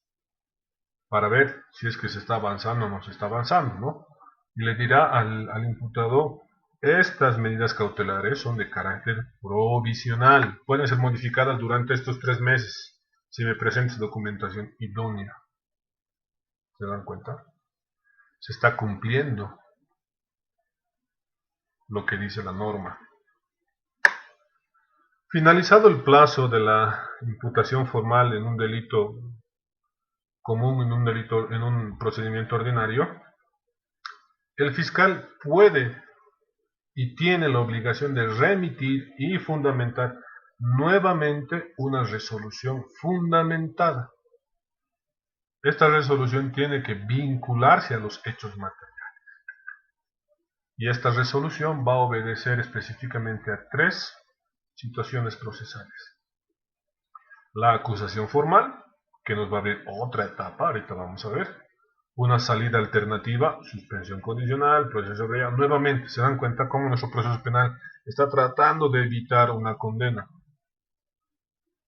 [SPEAKER 1] Para ver si es que se está avanzando o no se está avanzando, ¿no? Y le dirá al imputado, estas medidas cautelares son de carácter provisional. Pueden ser modificadas durante estos 3 meses, si me presentes documentación idónea. ¿Se dan cuenta? Se está cumpliendo lo que dice la norma. Finalizado el plazo de la imputación formal en un delito común, en un procedimiento ordinario, el fiscal puede y tiene la obligación de remitir y fundamentar nuevamente una resolución fundamentada. Esta resolución tiene que vincularse a los hechos materiales. Y esta resolución va a obedecer específicamente a 3 situaciones procesales. La acusación formal, que nos va a abrir otra etapa, ahorita vamos a ver. Una salida alternativa, suspensión condicional, proceso real. Nuevamente, se dan cuenta cómo nuestro proceso penal está tratando de evitar una condena.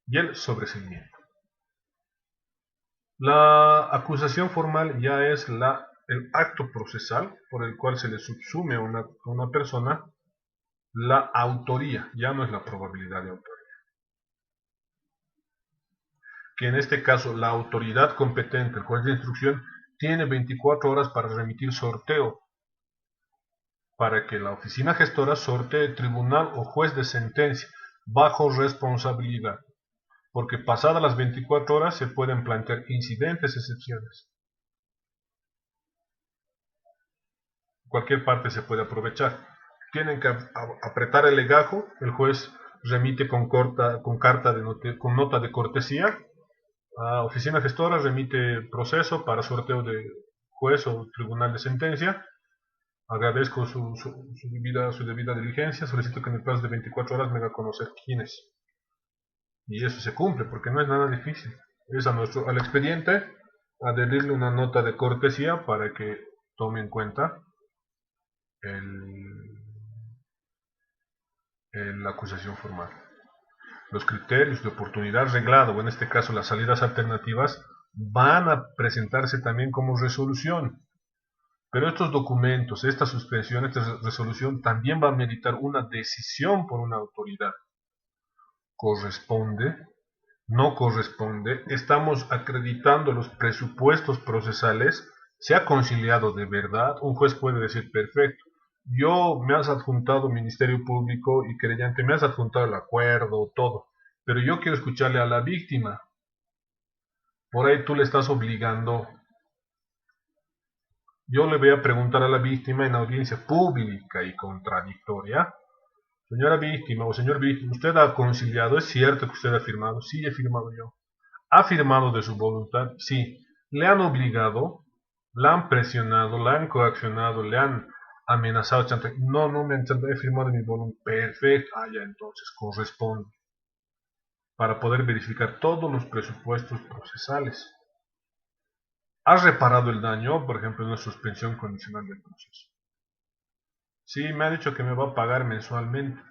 [SPEAKER 1] Y el sobreseimiento. La acusación formal ya es el acto procesal por el cual se le subsume a una persona la autoría, ya no es la probabilidad de autoría. Que en este caso la autoridad competente, el juez de instrucción, tiene 24 horas para remitir sorteo, para que la oficina gestora sortee tribunal o juez de sentencia bajo responsabilidad, porque pasadas las 24 horas se pueden plantear incidentes, excepciones. Cualquier parte se puede aprovechar. Tienen que apretar el legajo, el juez remite con nota de cortesía, a oficina gestora remite proceso para sorteo de juez o tribunal de sentencia. Agradezco su debida diligencia, solicito que en el plazo de 24 horas me haga conocer quién es. Y eso se cumple, porque no es nada difícil. Es al expediente adherirle una nota de cortesía para que tome en cuenta la acusación formal. Los criterios de oportunidad reglada, o en este caso las salidas alternativas, van a presentarse también como resolución. Pero estos documentos, esta suspensión, esta resolución, también va a meditar una decisión por una autoridad. ¿Corresponde? ¿No corresponde? ¿Estamos acreditando los presupuestos procesales? ¿Se ha conciliado de verdad? Un juez puede decir, perfecto, me has adjuntado Ministerio Público y querellante, me has adjuntado el acuerdo, todo, pero yo quiero escucharle a la víctima. Por ahí tú le estás obligando. Yo le voy a preguntar a la víctima en audiencia pública y contradictoria: señora víctima o señor víctima, ¿usted ha conciliado? ¿Es cierto que usted ha firmado? Sí, he firmado yo. ¿Ha firmado de su voluntad? Sí. ¿Le han obligado? ¿La han presionado? ¿La han coaccionado? ¿Le han amenazado? No, no me han chantajeado, he firmado de mi voluntad. Perfecto. Ya entonces corresponde. Para poder verificar todos los presupuestos procesales. ¿Has reparado el daño? Por ejemplo, en una suspensión condicional del proceso. Sí, me ha dicho que me va a pagar mensualmente.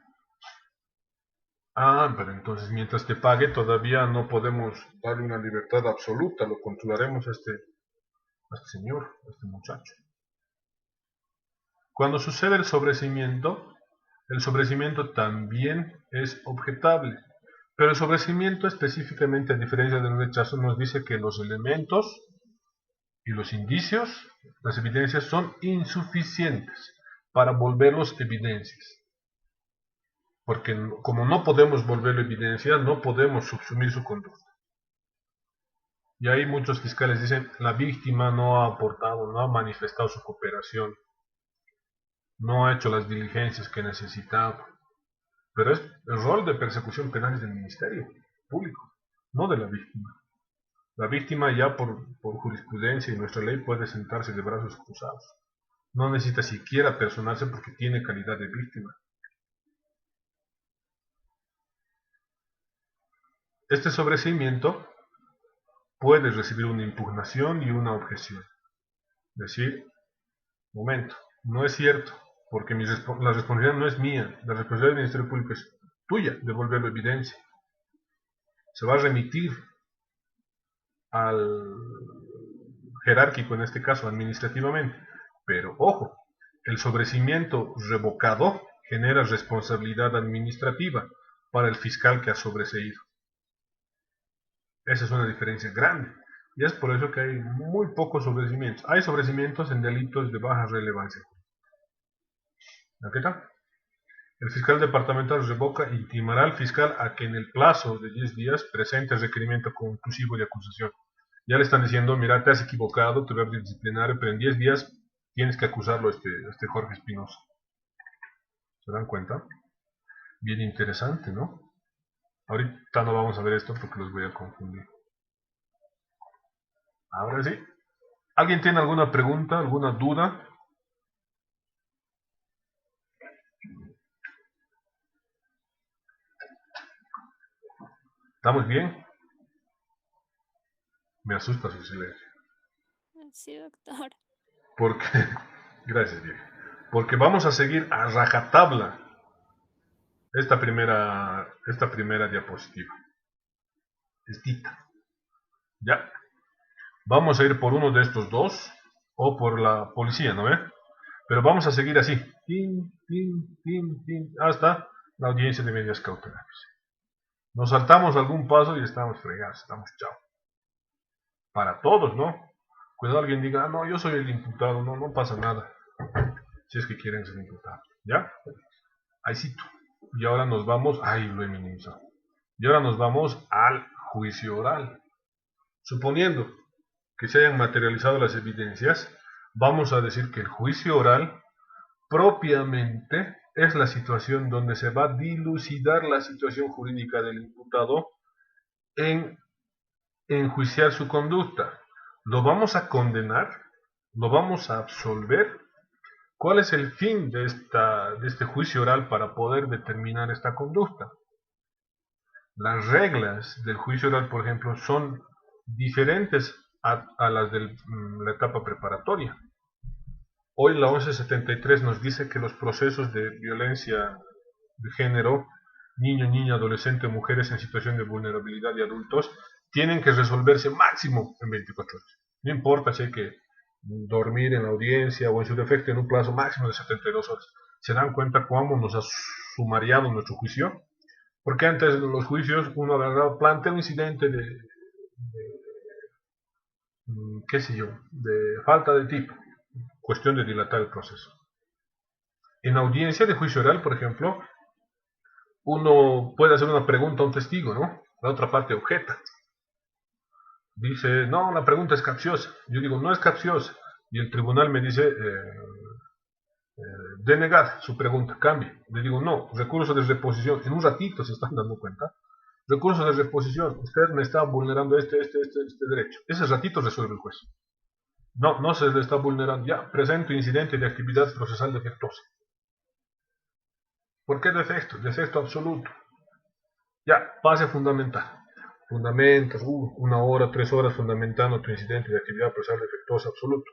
[SPEAKER 1] Pero entonces mientras te pague todavía no podemos darle una libertad absoluta, lo controlaremos a este señor, a este muchacho. Cuando sucede el sobreseimiento también es objetable, pero el sobreseimiento específicamente, a diferencia del rechazo, nos dice que los elementos y los indicios, las evidencias, son insuficientes para volverlos evidencias. Porque como no podemos volverlo evidencia, no podemos subsumir su conducta. Y ahí muchos fiscales dicen, la víctima no ha aportado, no ha manifestado su cooperación, no ha hecho las diligencias que necesitaba. Pero el rol de persecución penal es del Ministerio Público, no de la víctima. La víctima ya por jurisprudencia y nuestra ley puede sentarse de brazos cruzados. No necesita siquiera personarse porque tiene calidad de víctima. Este sobreseimiento puede recibir una impugnación y una objeción. Decir, momento, no es cierto, porque la responsabilidad no es mía, la responsabilidad del Ministerio Público es tuya, devolverlo evidencia. Se va a remitir al jerárquico, en este caso administrativamente, pero ojo, el sobreseimiento revocado genera responsabilidad administrativa para el fiscal que ha sobreseído. Esa es una diferencia grande. Y es por eso que hay muy pocos sobreseimientos. Hay sobreseimientos en delitos de baja relevancia. ¿Ok está? el fiscal departamental revoca e intimará al fiscal a que en el plazo de 10 días presente el requerimiento conclusivo de acusación. Ya le están diciendo, mira, te has equivocado, te voy a abrir disciplinario, pero en 10 días tienes que acusarlo este Jorge Espinosa. ¿Se dan cuenta? Bien interesante, ¿no? Ahorita no vamos a ver esto porque los voy a confundir. Ahora sí. ¿Alguien tiene alguna pregunta, alguna duda? ¿Estamos bien? Me asusta su silencio.
[SPEAKER 2] Sí, doctor.
[SPEAKER 1] Porque, gracias, viejo. Porque vamos a seguir a rajatabla esta primera diapositiva. Estita. Ya. Vamos a ir por uno de estos dos o por la policía, ¿no ve? Pero vamos a seguir así. Tin, tin, tin, tin, hasta la audiencia de medidas cautelares. Nos saltamos algún paso y estamos fregados, estamos chao. Para todos, ¿no? Cuando alguien diga, no, yo soy el imputado, no pasa nada. Si es que quieren ser imputados, ¿ya? Ahí sí. Y ahora nos vamos, ay, lo he minimizado. Y ahora nos vamos al juicio oral. Suponiendo que se hayan materializado las evidencias, vamos a decir que el juicio oral propiamente es la situación donde se va a dilucidar la situación jurídica del imputado en enjuiciar su conducta. ¿Lo vamos a condenar? ¿Lo vamos a absolver? ¿Cuál es el fin de este juicio oral para poder determinar esta conducta? Las reglas del juicio oral, por ejemplo, son diferentes a las de la etapa preparatoria. Hoy la 1173 nos dice que los procesos de violencia de género, niño, niña, adolescente, mujeres en situación de vulnerabilidad y adultos, tienen que resolverse máximo en 24 horas. No importa si hay que dormir en la audiencia o en su defecto en un plazo máximo de 72 horas. ¿Se dan cuenta cómo nos ha sumariado nuestro juicio? Porque antes de los juicios uno agarraba, plantea un incidente qué sé yo, de falta de tipo, cuestión de dilatar el proceso. En audiencia de juicio oral, por ejemplo, uno puede hacer una pregunta a un testigo, ¿no? La otra parte objeta. Dice, no, la pregunta es capciosa. Yo digo, no es capciosa. Y el tribunal me dice, denegar su pregunta, cambie. Le digo, no, recurso de reposición. En un ratito se están dando cuenta. Recurso de reposición. Usted me está vulnerando este derecho. Ese ratito resuelve el juez. No se le está vulnerando. Ya, presento incidente de actividad procesal defectuosa. ¿Por qué defecto? Defecto absoluto. Ya, base fundamental. Fundamentas, 1 hora, 3 horas fundamentando tu incidente de actividad procesal defectuosa absoluto.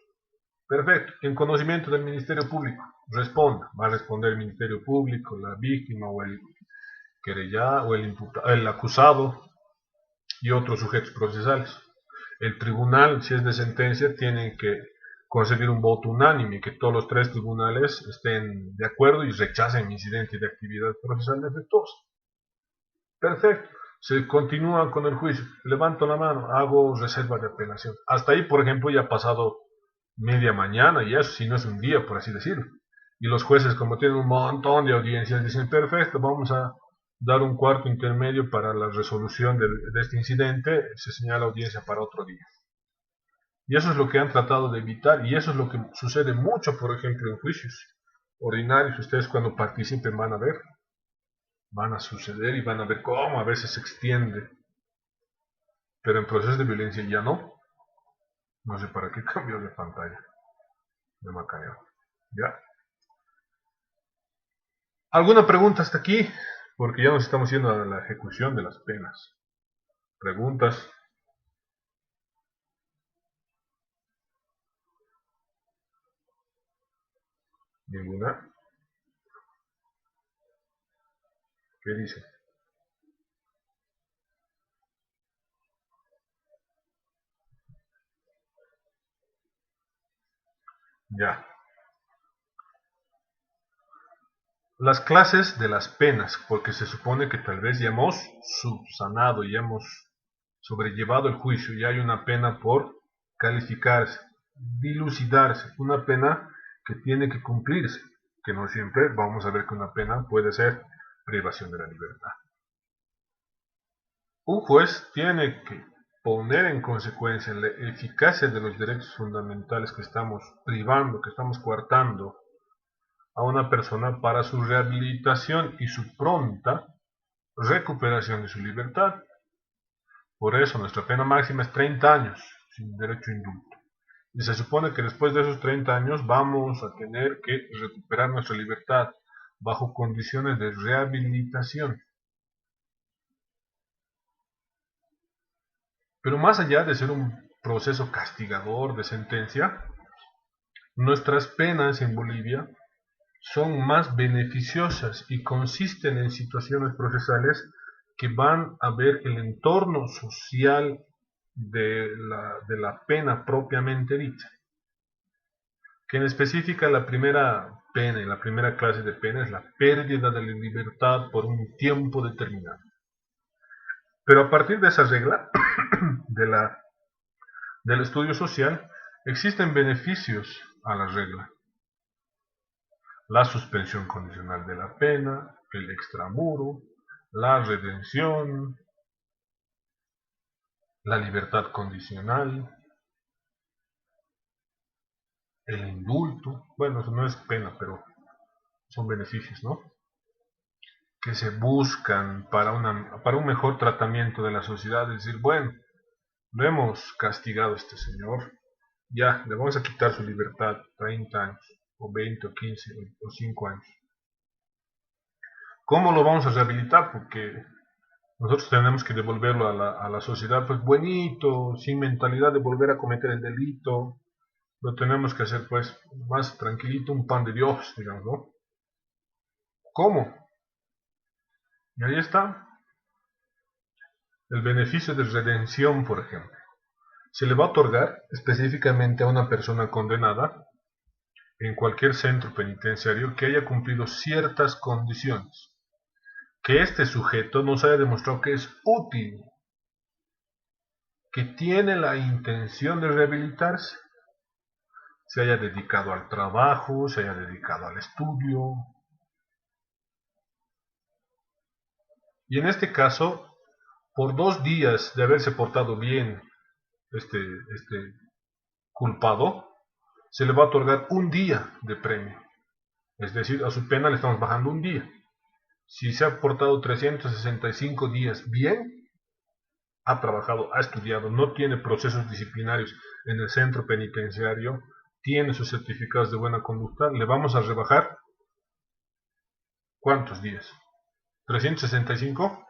[SPEAKER 1] Perfecto. En conocimiento del Ministerio Público, responda. Va a responder el Ministerio Público, la víctima o el querellado o el acusado y otros sujetos procesales. El tribunal, si es de sentencia, tiene que conceder un voto unánime, que todos los 3 tribunales estén de acuerdo y rechacen mi incidente de actividad procesal defectuosa. Perfecto. Se continúa con el juicio. Levanto la mano, hago reserva de apelación. Hasta ahí, por ejemplo, ya ha pasado media mañana y eso, si no es un día, por así decirlo. Y los jueces, como tienen un montón de audiencias, dicen, perfecto, vamos a dar un cuarto intermedio para la resolución de este incidente, se señala audiencia para otro día. Y eso es lo que han tratado de evitar, y eso es lo que sucede mucho, por ejemplo, en juicios ordinarios. Ustedes cuando participen van a ver, van a suceder y van a ver cómo a veces se extiende. Pero en procesos de violencia ya no. No sé para qué cambió de pantalla. Me macaneo. ¿Ya? ¿Alguna pregunta hasta aquí? Porque ya nos estamos yendo a la ejecución de las penas. ¿Preguntas? ¿Ninguna? ¿Qué dice? Ya. Las clases de las penas, porque se supone que tal vez ya hemos subsanado, ya hemos sobrellevado el juicio, ya hay una pena por calificarse, dilucidarse, una pena que tiene que cumplirse. que no siempre vamos a ver que una pena puede ser privación de la libertad. Un juez tiene que poner en consecuencia la eficacia de los derechos fundamentales que estamos privando, que estamos coartando a una persona para su rehabilitación y su pronta recuperación de su libertad. Por eso nuestra pena máxima es 30 años, sin derecho a indulto. Y se supone que después de esos 30 años vamos a tener que recuperar nuestra libertad bajo condiciones de rehabilitación. Pero más allá de ser un proceso castigador de sentencia, nuestras penas en Bolivia son más beneficiosas y consisten en situaciones procesales que van a ver el entorno social de la pena propiamente dicha. Que en específica la primera pena y la primera clase de pena es la pérdida de la libertad por un tiempo determinado. Pero a partir de esa regla del estudio social, existen beneficios a la regla. La suspensión condicional de la pena, el extramuro, la redención, la libertad condicional, el indulto. Bueno, eso no es pena, pero son beneficios, ¿no? Que se buscan para un mejor tratamiento de la sociedad. Es decir, bueno, lo hemos castigado a este señor, ya, le vamos a quitar su libertad 30 años, o 20, o 15, o 5 años. ¿Cómo lo vamos a rehabilitar? Porque nosotros tenemos que devolverlo a la sociedad, pues buenito, sin mentalidad de volver a cometer el delito. Lo tenemos que hacer pues más tranquilito, un pan de Dios, digamos, ¿no? ¿Cómo? Y ahí está. El beneficio de redención, por ejemplo. Se le va a otorgar específicamente a una persona condenada en cualquier centro penitenciario que haya cumplido ciertas condiciones. Que este sujeto nos haya demostrado que es útil, que tiene la intención de rehabilitarse, se haya dedicado al trabajo, se haya dedicado al estudio. Y en este caso, por 2 días de haberse portado bien este culpado, se le va a otorgar un día de premio. Es decir, a su pena le estamos bajando un día. Si se ha portado 365 días bien, ha trabajado, ha estudiado, no tiene procesos disciplinarios en el centro penitenciario, tiene sus certificados de buena conducta, le vamos a rebajar ¿cuántos días? ¿365?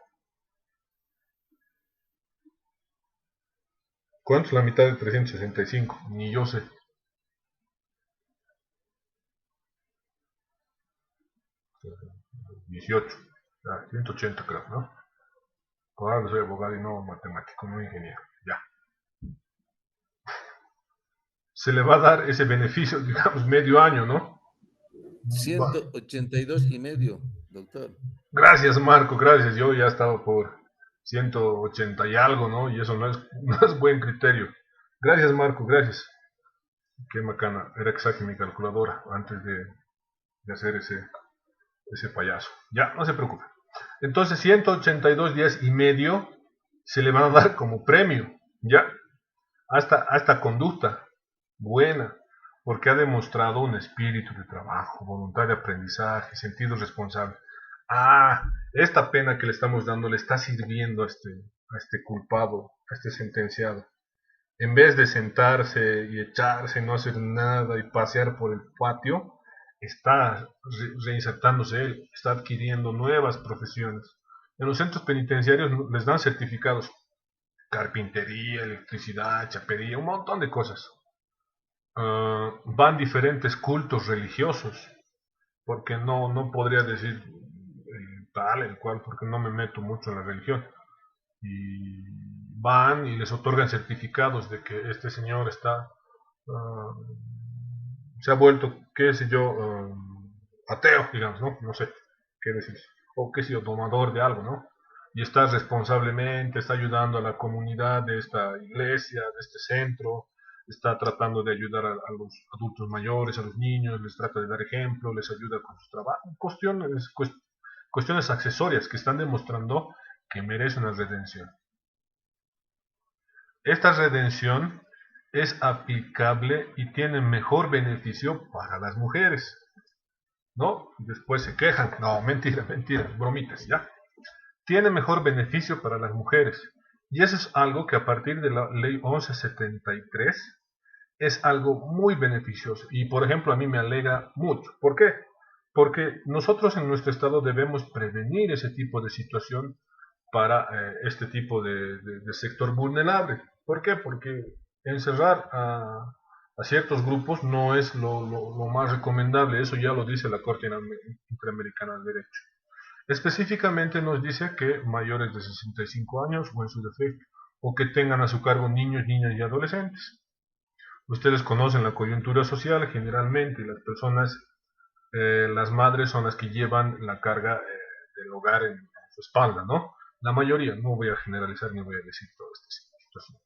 [SPEAKER 1] ¿Cuánto es la mitad de 365? Ni yo sé. $18, 180 creo, ¿no? Ahora soy abogado y no matemático, no ingeniero, ya. Se le va a dar ese beneficio, digamos, medio año, ¿no?
[SPEAKER 3] 182,5, doctor.
[SPEAKER 1] Gracias, Marco, gracias. Yo ya estaba por 180 y algo, ¿no? Y eso no es buen criterio. Gracias, Marco, gracias. Qué macana. Era que saque mi calculadora antes de hacer ese payaso. Ya, no se preocupe. Entonces, 182 días y medio se le van a dar como premio, ¿ya? Hasta conducta buena, porque ha demostrado un espíritu de trabajo, voluntad de aprendizaje, sentido responsable. Esta pena que le estamos dando le está sirviendo a este culpado, a este sentenciado. En vez de sentarse y echarse, no hacer nada y pasear por el patio, está reinsertándose él, está adquiriendo nuevas profesiones. En los centros penitenciarios les dan certificados, carpintería, electricidad, chapería, un montón de cosas. Van diferentes cultos religiosos, porque no podría decir el cual, porque no me meto mucho en la religión. Y van y les otorgan certificados de que este señor se ha vuelto, qué sé yo, ateo, digamos, ¿no? No sé qué decir, o qué sé yo, domador de algo, ¿no? Y está responsablemente, está ayudando a la comunidad de esta iglesia, de este centro, está tratando de ayudar a los adultos mayores, a los niños, les trata de dar ejemplo, les ayuda con sus trabajos, cuestiones accesorias que están demostrando que merece una redención. Esta redención es aplicable y tiene mejor beneficio para las mujeres, ¿no? Después se quejan, no, mentira, bromitas, ¿ya? Tiene mejor beneficio para las mujeres, y eso es algo que a partir de la ley 1173 es algo muy beneficioso, y por ejemplo a mí me alegra mucho. ¿Por qué? Porque nosotros en nuestro estado debemos prevenir ese tipo de situación para este tipo de sector vulnerable. ¿Por qué? Porque encerrar a ciertos grupos no es lo más recomendable, eso ya lo dice la Corte Interamericana del Derecho. Específicamente nos dice que mayores de 65 años o en su defecto, o que tengan a su cargo niños, niñas y adolescentes. Ustedes conocen la coyuntura social, generalmente las personas, las madres son las que llevan la carga del hogar en su espalda, ¿no? La mayoría, no voy a generalizar ni voy a decir toda esta situación.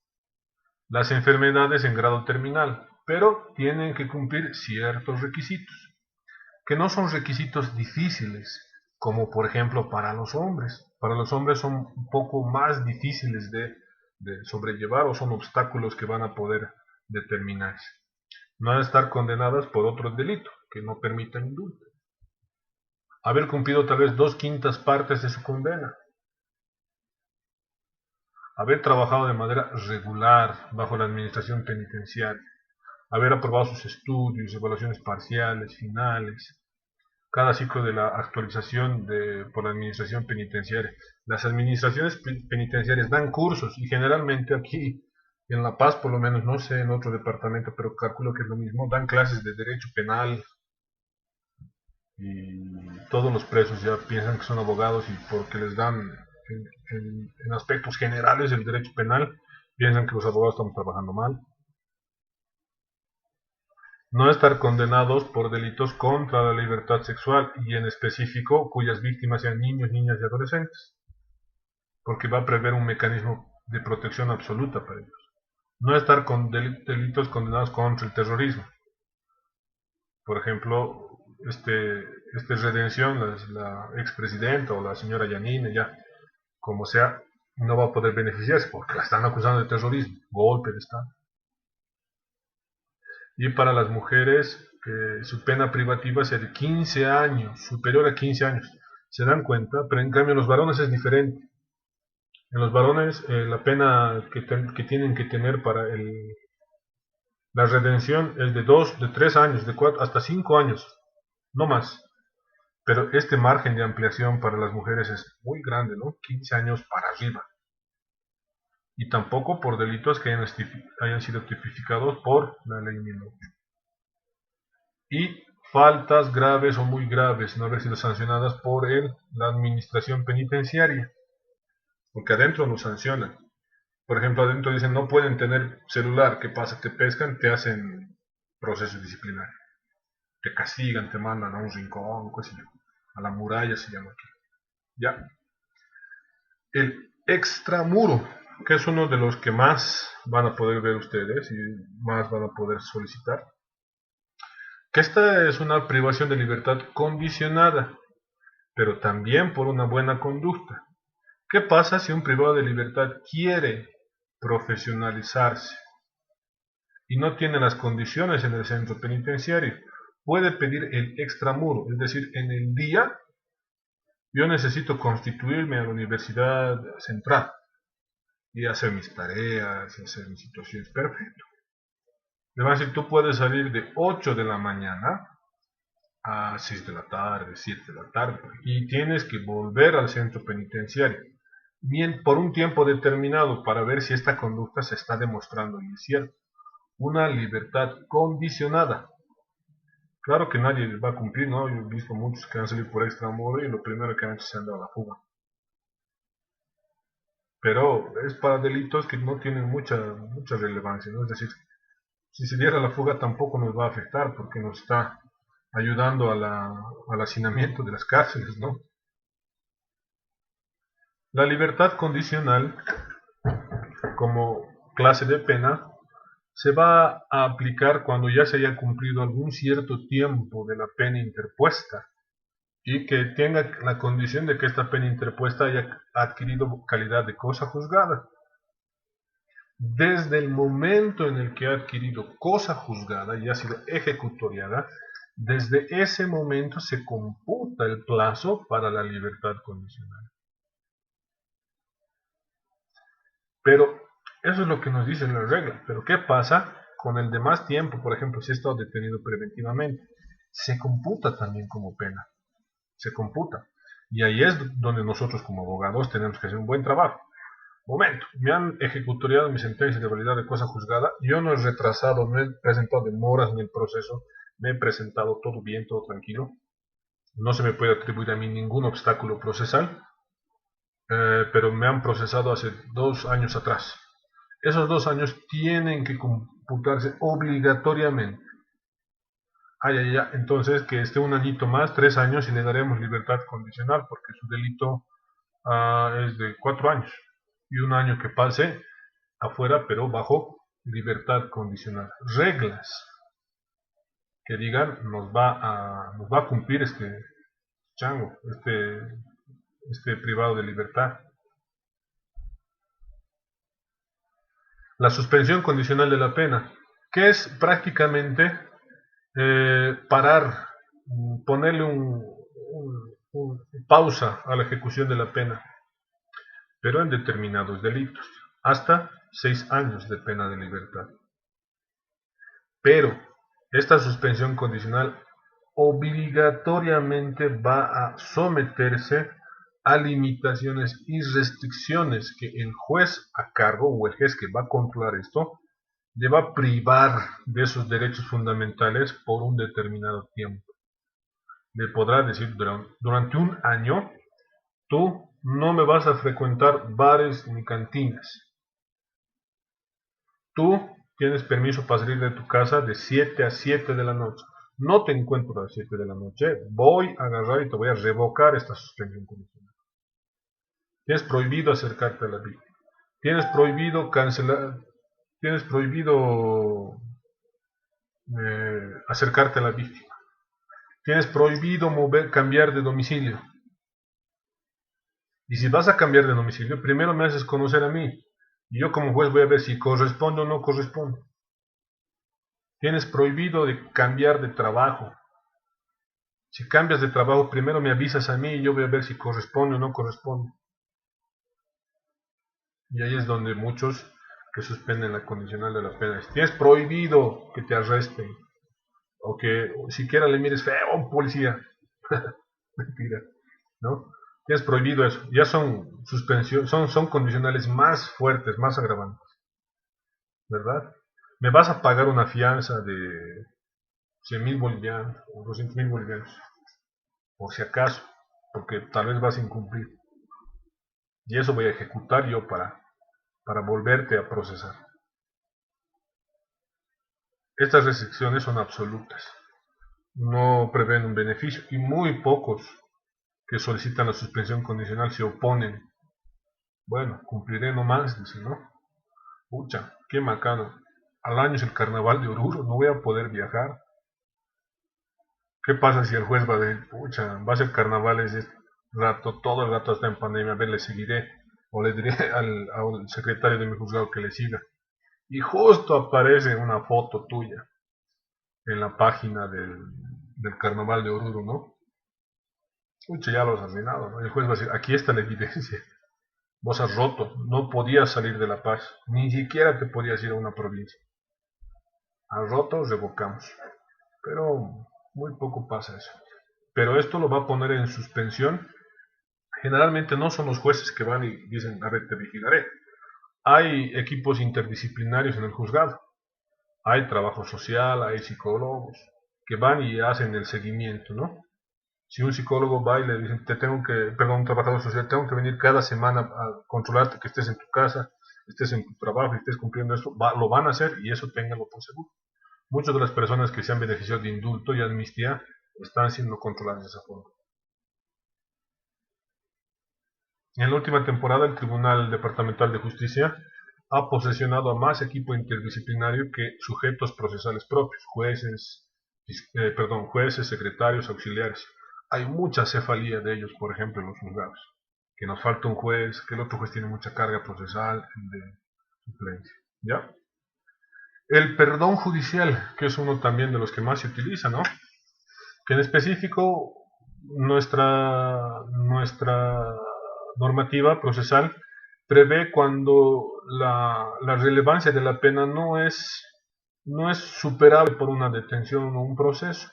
[SPEAKER 1] Las enfermedades en grado terminal, pero tienen que cumplir ciertos requisitos, que no son requisitos difíciles, como por ejemplo para los hombres. Para los hombres son un poco más difíciles de sobrellevar, o son obstáculos que van a poder determinarse. No van a estar condenadas por otro delito, que no permitan indulto. Haber cumplido tal vez 2/5 partes de su condena. Haber trabajado de manera regular bajo la administración penitenciaria. Haber aprobado sus estudios, evaluaciones parciales, finales, cada ciclo de la actualización por la administración penitenciaria. Las administraciones penitenciarias dan cursos, y generalmente aquí en La Paz, por lo menos, no sé en otro departamento, pero calculo que es lo mismo, dan clases de derecho penal, y todos los presos ya piensan que son abogados, y porque les dan en aspectos generales el derecho penal, piensan que los abogados estamos trabajando mal. No estar condenados por delitos contra la libertad sexual, y en específico cuyas víctimas sean niños, niñas y adolescentes, porque va a prever un mecanismo de protección absoluta para ellos. No estar con delitos condenados contra el terrorismo. Por ejemplo, redención, la expresidenta o la señora Yanine, ya como sea, no va a poder beneficiarse porque la están acusando de terrorismo, golpe de Estado. Y para las mujeres, que su pena privativa sea de 15 años, superior a 15 años. ¿Se dan cuenta? Pero en cambio en los varones es diferente. En los varones la pena que tienen que tener para la redención es de 2, de 3 años, de 4, hasta 5 años, no más. Pero este margen de ampliación para las mujeres es muy grande, ¿no? 15 años para arriba. Y tampoco por delitos que hayan sido tipificados por la ley 1008. Y faltas graves o muy graves no haber sido sancionadas por la administración penitenciaria, porque adentro nos sancionan. Por ejemplo, adentro dicen no pueden tener celular. ¿Qué pasa? Te pescan, te hacen proceso disciplinario, te castigan, te mandan a un rincón, qué sé yo, a la muralla se llama aquí. Ya. El extramuro, que es uno de los que más van a poder ver ustedes y más van a poder solicitar, que esta es una privación de libertad condicionada, pero también por una buena conducta. ¿Qué pasa si un privado de libertad quiere profesionalizarse y no tiene las condiciones en el centro penitenciario? Puede pedir el extramuro, es decir, en el día yo necesito constituirme a la universidad central y hacer mis tareas, y hacer mis situaciones. Perfecto. Le van a decir, tú puedes salir de 8 de la mañana a 6 de la tarde, 7 de la tarde, y tienes que volver al centro penitenciario, bien por un tiempo determinado, para ver si esta conducta se está demostrando y es cierto. Una libertad condicionada. Claro que nadie va a cumplir, ¿no? Yo he visto muchos que han salido por extramuro y lo primero que han hecho se han dado la fuga. Pero es para delitos que no tienen mucha relevancia, ¿no? Es decir, si se diera la fuga tampoco nos va a afectar porque nos está ayudando al hacinamiento de las cárceles, ¿no? La libertad condicional como clase de pena se va a aplicar cuando ya se haya cumplido algún cierto tiempo de la pena interpuesta y que tenga la condición de que esta pena interpuesta haya adquirido calidad de cosa juzgada. Desde el momento en el que ha adquirido cosa juzgada y ha sido ejecutoriada, desde ese momento se computa el plazo para la libertad condicional. Pero eso es lo que nos dice la regla. Pero ¿qué pasa con el demás tiempo? Por ejemplo, si he estado detenido preventivamente, se computa también como pena. Se computa. Y ahí es donde nosotros como abogados tenemos que hacer un buen trabajo. Momento, me han ejecutoriado mi sentencia de validad de cosa juzgada, yo no he retrasado, no he presentado demoras en el proceso, me he presentado todo bien, todo tranquilo, no se me puede atribuir a mí ningún obstáculo procesal, pero me han procesado hace 2 años atrás. Esos 2 años tienen que computarse obligatoriamente. Entonces que esté un añito más, 3 años, y le daremos libertad condicional, porque su delito es de 4 años. Y un año que pase afuera, pero bajo libertad condicional. Reglas que digan nos va a cumplir este chango, este privado de libertad. La suspensión condicional de la pena, que es prácticamente parar, ponerle un pausa a la ejecución de la pena, pero en determinados delitos, hasta 6 años de pena de libertad. Pero esta suspensión condicional obligatoriamente va a someterse a limitaciones y restricciones que el juez a cargo o el juez que va a controlar esto le va a privar de esos derechos fundamentales por un determinado tiempo. Le podrá decir durante un año tú no me vas a frecuentar bares ni cantinas. Tú tienes permiso para salir de tu casa de 7 a 7 de la noche. No te encuentro a las 7 de la noche, voy a agarrar y te voy a revocar esta suspensión condicional. Tienes prohibido acercarte a la víctima. Tienes prohibido cancelar, tienes prohibido acercarte a la víctima. Tienes prohibido cambiar de domicilio. Y si vas a cambiar de domicilio, primero me haces conocer a mí. Y yo como juez voy a ver si corresponde o no corresponde. Tienes prohibido de cambiar de trabajo. Si cambias de trabajo, primero me avisas a mí y yo voy a ver si corresponde o no corresponde. Y ahí es donde muchos que suspenden la condicional de la pena. Tienes prohibido que te arresten. O que siquiera le mires feo a un policía. Mentira, ¿no? Tienes prohibido eso. Ya son suspensión, son condicionales más fuertes, más agravantes. ¿Verdad? Me vas a pagar una fianza de 100.000 bolivianos o 200.000 bolivianos. Por si acaso. Porque tal vez vas a incumplir. Y eso voy a ejecutar yo para volverte a procesar. Estas restricciones son absolutas. No prevén un beneficio y muy pocos que solicitan la suspensión condicional se oponen. Bueno, cumpliré nomás, dice, ¿no? Pucha, qué macano. Al año es el carnaval de Oruro, no voy a poder viajar. ¿Qué pasa si el juez va a decir, pucha, va a ser carnaval ese rato, todo el rato está en pandemia, a ver, le seguiré? O le diré al secretario de mi juzgado que le siga. Y justo aparece una foto tuya en la página del carnaval de Oruro, ¿no? Pucha, ya lo has arruinado, ¿no? El juez va a decir, aquí está la evidencia. Vos has roto, no podías salir de La Paz, ni siquiera te podías ir a una provincia. Has roto, revocamos. Pero muy poco pasa eso. Pero esto lo va a poner en suspensión. Generalmente no son los jueces que van y dicen, a ver, te vigilaré. Hay equipos interdisciplinarios en el juzgado. Hay trabajo social, hay psicólogos que van y hacen el seguimiento, ¿no? Si un psicólogo va y le dicen, un trabajador social, tengo que venir cada semana a controlarte que estés en tu casa, estés en tu trabajo y estés cumpliendo esto, lo van a hacer y eso ténganlo por seguro. Muchas de las personas que se han beneficiado de indulto y amnistía están siendo controladas de esa forma. En la última temporada, el Tribunal Departamental de Justicia ha posesionado a más equipo interdisciplinario que sujetos procesales propios, jueces, secretarios, auxiliares. Hay mucha cefalía de ellos, por ejemplo, en los juzgados. Que nos falta un juez, que el otro juez tiene mucha carga procesal de suplencia. ¿Ya? El perdón judicial, que es uno también de los que más se utiliza, ¿no? Que en específico nuestra normativa procesal prevé cuando la relevancia de la pena no es superable por una detención o un proceso,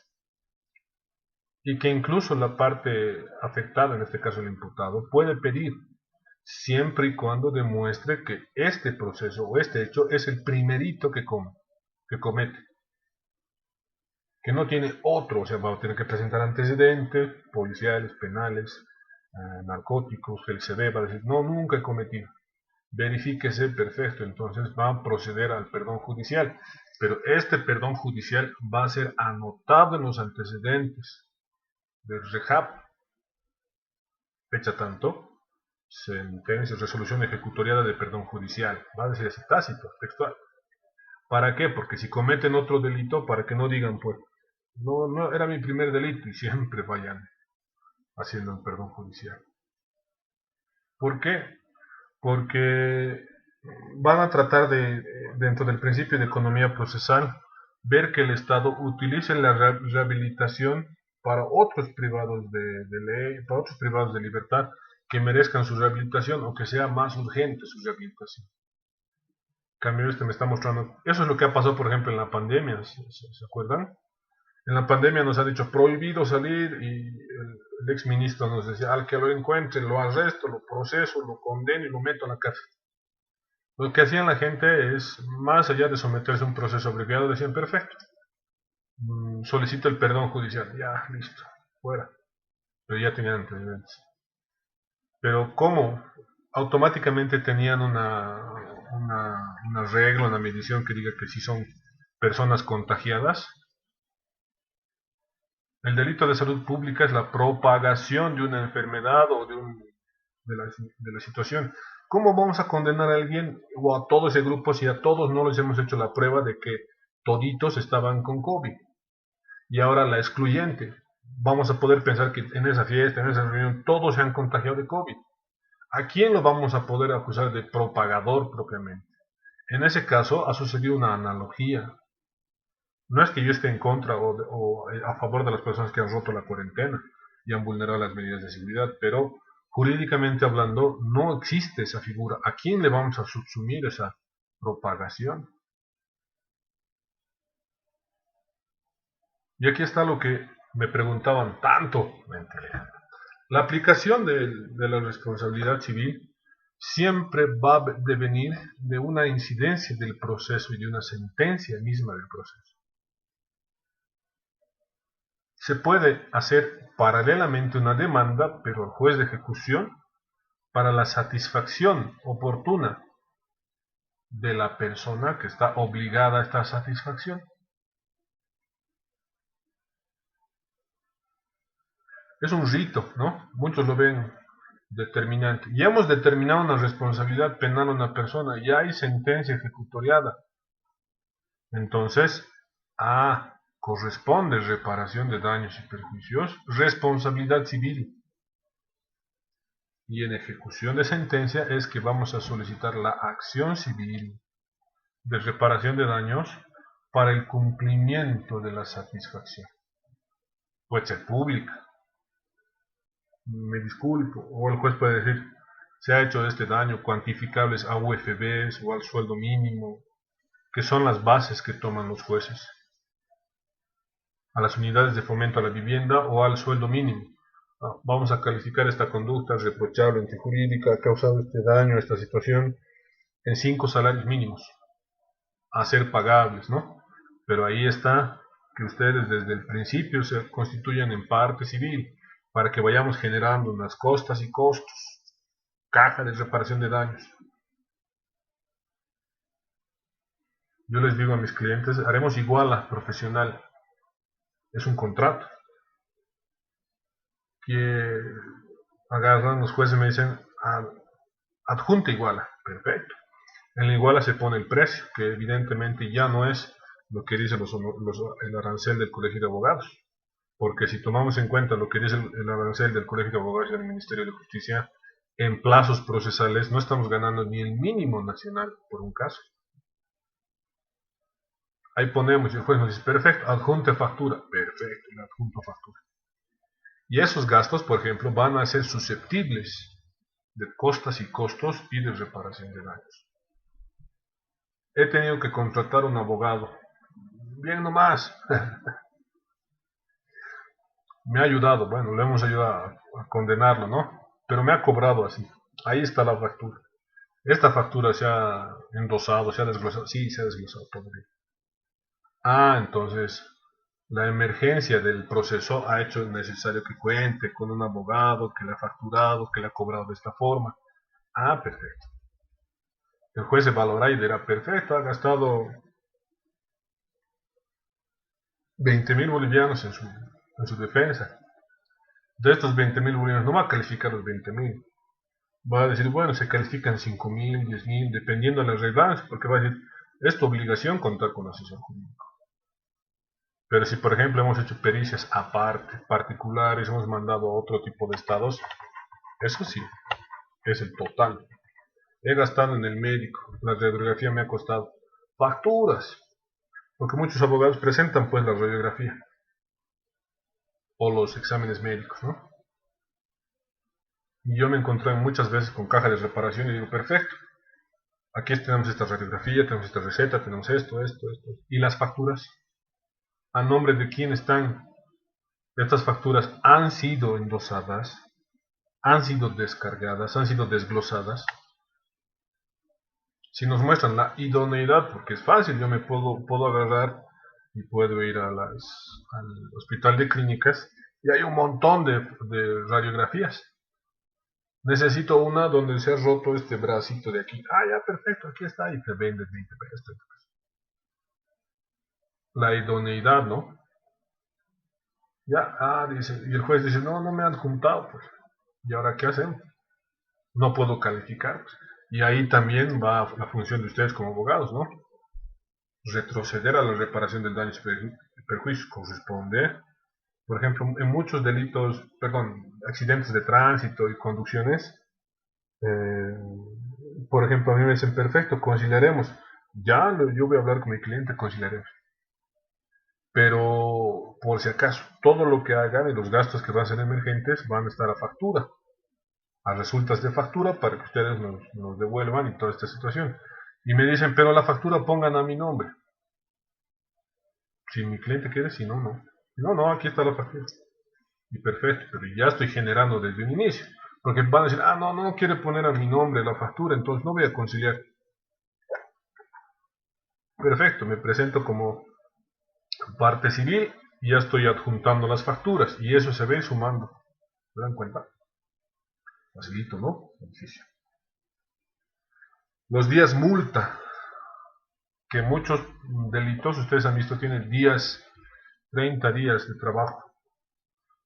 [SPEAKER 1] y que incluso la parte afectada, en este caso el imputado, puede pedir, siempre y cuando demuestre que este proceso o este hecho es el primerito que comete, que no tiene otro, o sea, va a tener que presentar antecedentes policiales, penales, narcóticos, el CD va a decir, no, nunca he cometido. Verifíquese, perfecto, entonces va a proceder al perdón judicial, pero este perdón judicial va a ser anotado en los antecedentes del REJAP, fecha tanto, sentencia, resolución ejecutoriada de perdón judicial, va a decir así tácito, textual. ¿Para qué? Porque si cometen otro delito, para que no digan, pues, no era mi primer delito, y siempre vayan haciendo el perdón judicial. ¿Por qué? Porque van a tratar de, dentro del principio de economía procesal, ver que el Estado utilice la rehabilitación para otros privados de ley, para otros privados de libertad que merezcan su rehabilitación o que sea más urgente su rehabilitación. En cambio, este me está mostrando, eso es lo que ha pasado, por ejemplo, en la pandemia, ¿se acuerdan? En la pandemia nos ha dicho prohibido salir y el ex ministro nos decía, al que lo encuentre, lo arresto, lo proceso, lo condeno y lo meto a la cárcel. Lo que hacían la gente es, más allá de someterse a un proceso abreviado, decían, perfecto, solicito el perdón judicial, ya, listo, fuera. Pero ya tenían antecedentes. Pero ¿cómo? Automáticamente tenían una regla, una medición que diga que si son personas contagiadas. El delito de salud pública es la propagación de una enfermedad o de la situación. ¿Cómo vamos a condenar a alguien o a todo ese grupo si a todos no les hemos hecho la prueba de que toditos estaban con COVID? Y ahora la excluyente. Vamos a poder pensar que en esa fiesta, en esa reunión, todos se han contagiado de COVID. ¿A quién lo vamos a poder acusar de propagador propiamente? En ese caso ha sucedido una analogía. No es que yo esté en contra o a favor de las personas que han roto la cuarentena y han vulnerado las medidas de seguridad, pero jurídicamente hablando no existe esa figura. ¿A quién le vamos a subsumir esa propagación? Y aquí está lo que me preguntaban tanto. La aplicación de la responsabilidad civil siempre va a devenir de una incidencia del proceso y de una sentencia misma del proceso. Se puede hacer paralelamente una demanda, pero al juez de ejecución, para la satisfacción oportuna de la persona que está obligada a esta satisfacción. Es un rito, ¿no? Muchos lo ven determinante. Ya hemos determinado una responsabilidad penal a una persona, ya hay sentencia ejecutoriada. Entonces, corresponde reparación de daños y perjuicios, responsabilidad civil. Y en ejecución de sentencia es que vamos a solicitar la acción civil de reparación de daños para el cumplimiento de la satisfacción. Puede ser pública, me disculpo, o el juez puede decir, se ha hecho este daño cuantificables a UFBs o al sueldo mínimo, que son las bases que toman los jueces, a las unidades de fomento a la vivienda o al sueldo mínimo. Vamos a calificar esta conducta reprochable, antijurídica, ha causado este daño, esta situación, en 5 salarios mínimos, a ser pagables, ¿no? Pero ahí está que ustedes desde el principio se constituyan en parte civil, para que vayamos generando unas costas y costos, caja de reparación de daños. Yo les digo a mis clientes, haremos iguala profesional, es un contrato, que agarran los jueces y me dicen, adjunta iguala, perfecto. En la iguala se pone el precio, que evidentemente ya no es lo que dice el arancel del Colegio de Abogados. Porque si tomamos en cuenta lo que dice el arancel del Colegio de Abogados y del Ministerio de Justicia, en plazos procesales no estamos ganando ni el mínimo nacional por un caso. Ahí ponemos, y el juez nos dice, perfecto, adjunte factura. Perfecto, le adjunto factura. Y esos gastos, por ejemplo, van a ser susceptibles de costas y costos y de reparación de daños. He tenido que contratar un abogado. Bien nomás. Me ha ayudado, bueno, le hemos ayudado a condenarlo, ¿no? Pero me ha cobrado así. Ahí está la factura. Esta factura se ha endosado, se ha desglosado. Sí, se ha desglosado todo bien. Ah, entonces la emergencia del proceso ha hecho necesario que cuente con un abogado que le ha facturado, que le ha cobrado de esta forma. Ah, perfecto. El juez se valorará y dirá, perfecto, ha gastado 20.000 bolivianos en su defensa. De estos 20.000 bolivianos no va a calificar los 20.000. Va a decir, bueno, se califican 5.000, 10.000, dependiendo de las reglas, porque va a decir, es tu obligación contar con asesor jurídico. Pero si, por ejemplo, hemos hecho pericias aparte, particulares, hemos mandado a otro tipo de estados, eso sí, es el total. He gastado en el médico, la radiografía me ha costado facturas, porque muchos abogados presentan pues la radiografía o los exámenes médicos, ¿no? Y yo me encontré muchas veces con caja de reparación y digo, perfecto, aquí tenemos esta radiografía, tenemos esta receta, tenemos esto. Y las facturas, ¿a nombre de quién están? Estas facturas han sido endosadas, han sido descargadas, han sido desglosadas. Si nos muestran la idoneidad, porque es fácil, yo me puedo agarrar y puedo ir al hospital de clínicas y hay un montón de radiografías. Necesito una donde se ha roto este bracito de aquí. Ah, ya, perfecto, aquí está, y te vendes 20 pesos. La idoneidad, ¿no? Ya, dice, y el juez dice, no me han juntado, pues. ¿Y ahora qué hacemos? No puedo calificar, pues. Y ahí también va la función de ustedes como abogados, ¿no? Retroceder a la reparación del daño y perjuicio corresponde. Por ejemplo, en muchos delitos, accidentes de tránsito y conducciones, por ejemplo, a mí me dicen, perfecto, conciliaremos. Yo voy a hablar con mi cliente, conciliaremos. Pero, por si acaso, todo lo que hagan y los gastos que van a ser emergentes van a estar a factura, a resultas de factura, para que ustedes nos devuelvan y toda esta situación. Y me dicen, pero la factura pongan a mi nombre. Si mi cliente quiere, si no, no. No, aquí está la factura. Y perfecto, pero ya estoy generando desde un inicio. Porque van a decir, no quiere poner a mi nombre la factura, entonces no voy a conciliar. Perfecto, me presento como parte civil y ya estoy adjuntando las facturas y eso se ve sumando. ¿Se dan cuenta? Facilito, ¿no? Beneficio. Los días multa, que muchos delitos, ustedes han visto, tienen 30 días de trabajo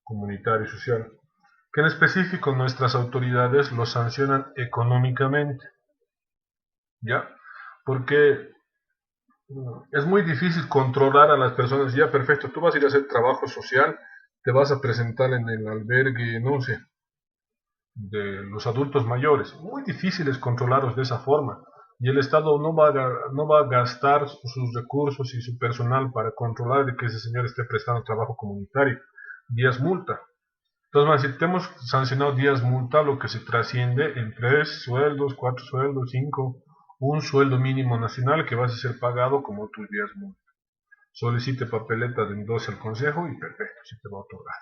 [SPEAKER 1] comunitario y social, que en específico nuestras autoridades lo sancionan económicamente, ¿ya? Porque es muy difícil controlar a las personas. Ya, perfecto, tú vas a ir a hacer trabajo social, te vas a presentar en el albergue, no sé, de los adultos mayores. Muy difícil es controlarlos de esa forma. Y el Estado no va a gastar sus recursos y su personal para controlar de que ese señor esté prestando trabajo comunitario. Días multa. Entonces, si te hemos sancionado días multa, lo que se trasciende en 3 sueldos, 4 sueldos, 5, un sueldo mínimo nacional que vas a ser pagado como tus días multa. Solicite papeleta de endose al consejo y perfecto, se te va a otorgar.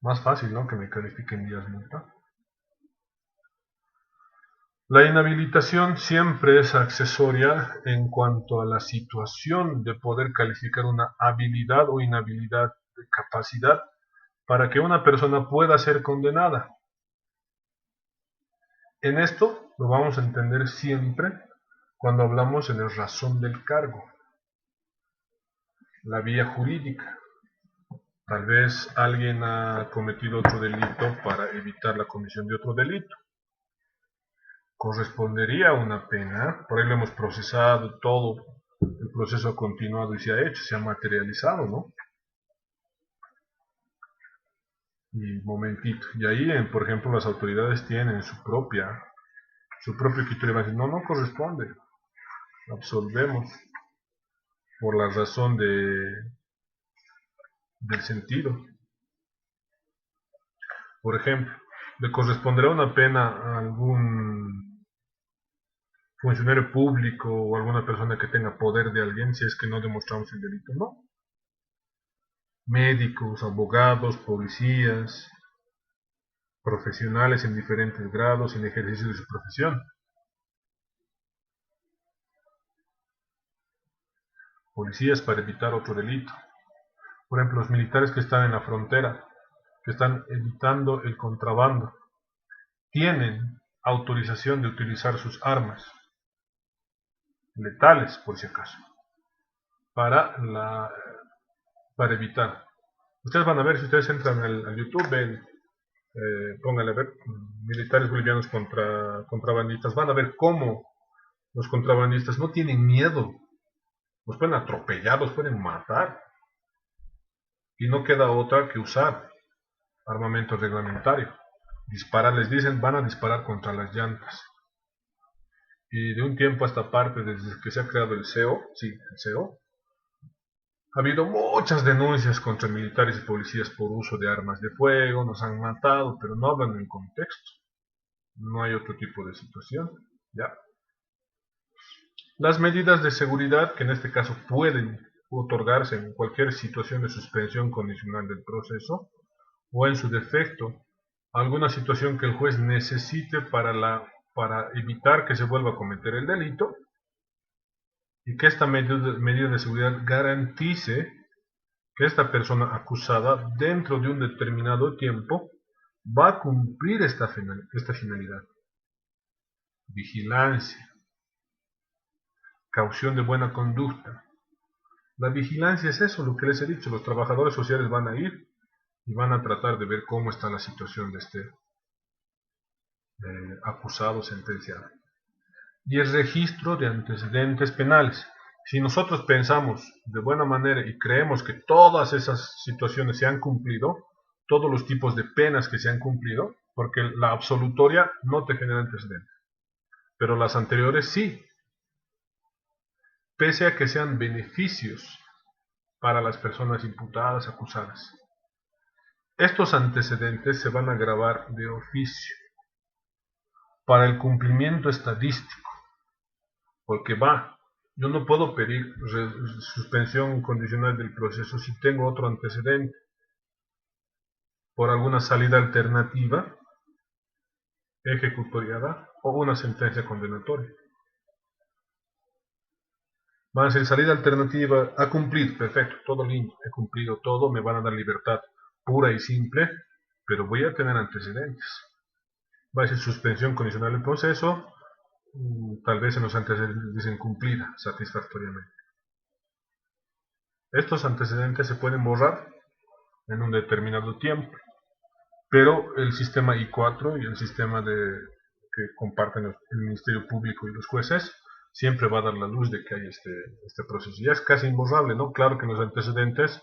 [SPEAKER 1] Más fácil, ¿no? Que me califiquen días multa. La inhabilitación siempre es accesoria en cuanto a la situación de poder calificar una habilidad o inhabilidad de capacidad para que una persona pueda ser condenada. En esto lo vamos a entender siempre cuando hablamos en el razón del cargo, la vía jurídica. Tal vez alguien ha cometido otro delito para evitar la comisión de otro delito. correspondería una pena, por ahí lo hemos procesado, todo el proceso ha continuado y se ha hecho, se ha materializado, ¿no? Y momentito, y ahí, por ejemplo, las autoridades tienen su propio criterio, van a decir, no, no corresponde, absolvemos por la razón del sentido. Por ejemplo, ¿le corresponderá una pena a algún funcionario público o alguna persona que tenga poder de alguien si es que no demostramos el delito? No. Médicos, abogados, policías, profesionales en diferentes grados en ejercicio de su profesión. Policías para evitar otro delito. Por ejemplo, los militares que están en la frontera, que están evitando el contrabando, tienen autorización de utilizar sus armas, letales por si acaso, para evitar. Ustedes van a ver, si ustedes entran al YouTube, ven, pónganle a ver, militares bolivianos contra contrabandistas, van a ver cómo los contrabandistas no tienen miedo, los pueden atropellar, los pueden matar, y no queda otra que usar armamento reglamentario. Disparar, les dicen, van a disparar contra las llantas. Y de un tiempo a esta parte, desde que se ha creado el CEO, sí, el CEO, ha habido muchas denuncias contra militares y policías por uso de armas de fuego, nos han matado, pero no hablan en contexto. No hay otro tipo de situación. ¿Ya? Las medidas de seguridad, que en este caso pueden otorgarse en cualquier situación de suspensión condicional del proceso, o en su defecto, alguna situación que el juez necesite para evitar que se vuelva a cometer el delito, y que esta medida de seguridad garantice que esta persona acusada dentro de un determinado tiempo va a cumplir esta finalidad. Vigilancia, caución de buena conducta. La vigilancia es eso, lo que les he dicho, los trabajadores sociales van a ir y van a tratar de ver cómo está la situación de este acusado sentenciado. Y el registro de antecedentes penales. Si nosotros pensamos de buena manera y creemos que todas esas situaciones se han cumplido, todos los tipos de penas que se han cumplido, porque la absolutoria no te genera antecedentes, pero las anteriores sí, pese a que sean beneficios para las personas imputadas, acusadas. Estos antecedentes se van a grabar de oficio para el cumplimiento estadístico, porque yo no puedo pedir suspensión condicional del proceso si tengo otro antecedente por alguna salida alternativa ejecutoriada o una sentencia condenatoria. Van a ser salida alternativa, ha cumplido, perfecto, todo lindo, he cumplido todo, me van a dar libertad pura y simple, pero voy a tener antecedentes. Va a ser suspensión condicional del proceso, tal vez en los antecedentes dicen cumplida satisfactoriamente. Estos antecedentes se pueden borrar en un determinado tiempo, pero el sistema I4 y el sistema que comparten el Ministerio Público y los jueces siempre va a dar la luz de que hay este proceso. Ya es casi imborrable, ¿no? Claro que los antecedentes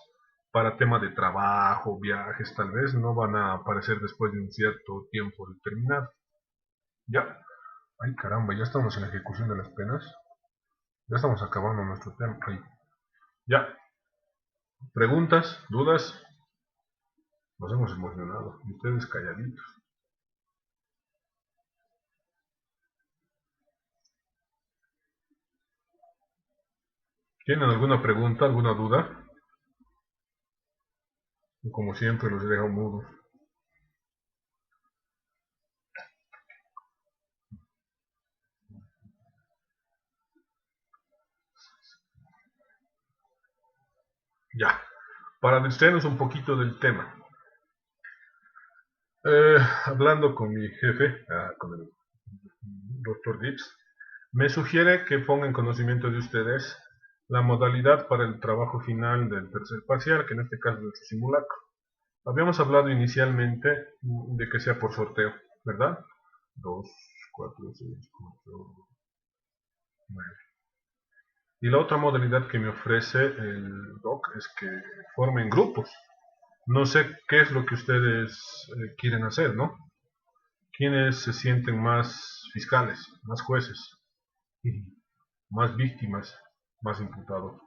[SPEAKER 1] para tema de trabajo, viajes, tal vez no van a aparecer después de un cierto tiempo determinado. ¿Ya? Ay, caramba, ya estamos en la ejecución de las penas. Ya estamos acabando nuestro tiempo. Ahí. Ya. ¿Preguntas? ¿Dudas? Nos hemos emocionado. Y ustedes calladitos. ¿Tienen alguna pregunta, alguna duda? Como siempre los dejo mudos. Ya. Para distraernos un poquito del tema. Hablando con mi jefe, con el Dr. Dips, me sugiere que ponga en conocimiento de ustedes la modalidad para el trabajo final del tercer parcial, que en este caso es nuestro simulacro. Habíamos hablado inicialmente de que sea por sorteo, ¿verdad? 2, 4, 6, 4, 9. Y la otra modalidad que me ofrece el doc es que formen grupos. No sé qué es lo que ustedes quieren hacer, ¿no? ¿Quiénes se sienten más fiscales, más jueces, más víctimas, más imputados?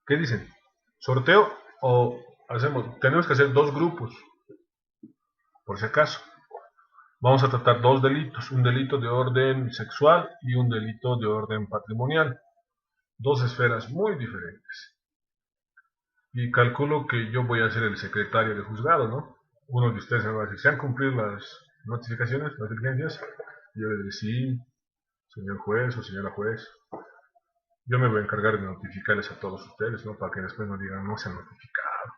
[SPEAKER 1] ¿Qué dicen? ¿Sorteo o hacemos? Tenemos que hacer dos grupos, por si acaso. Vamos a tratar dos delitos, un delito de orden sexual y un delito de orden patrimonial. Dos esferas muy diferentes. Y calculo que yo voy a ser el secretario de juzgado, ¿no? Uno de ustedes me va a decir, ¿se han cumplido las notificaciones, las diligencias? Y yo le diré, sí, señor juez o señora juez. Yo me voy a encargar de notificarles a todos ustedes, ¿no? Para que después no digan, no se han notificado.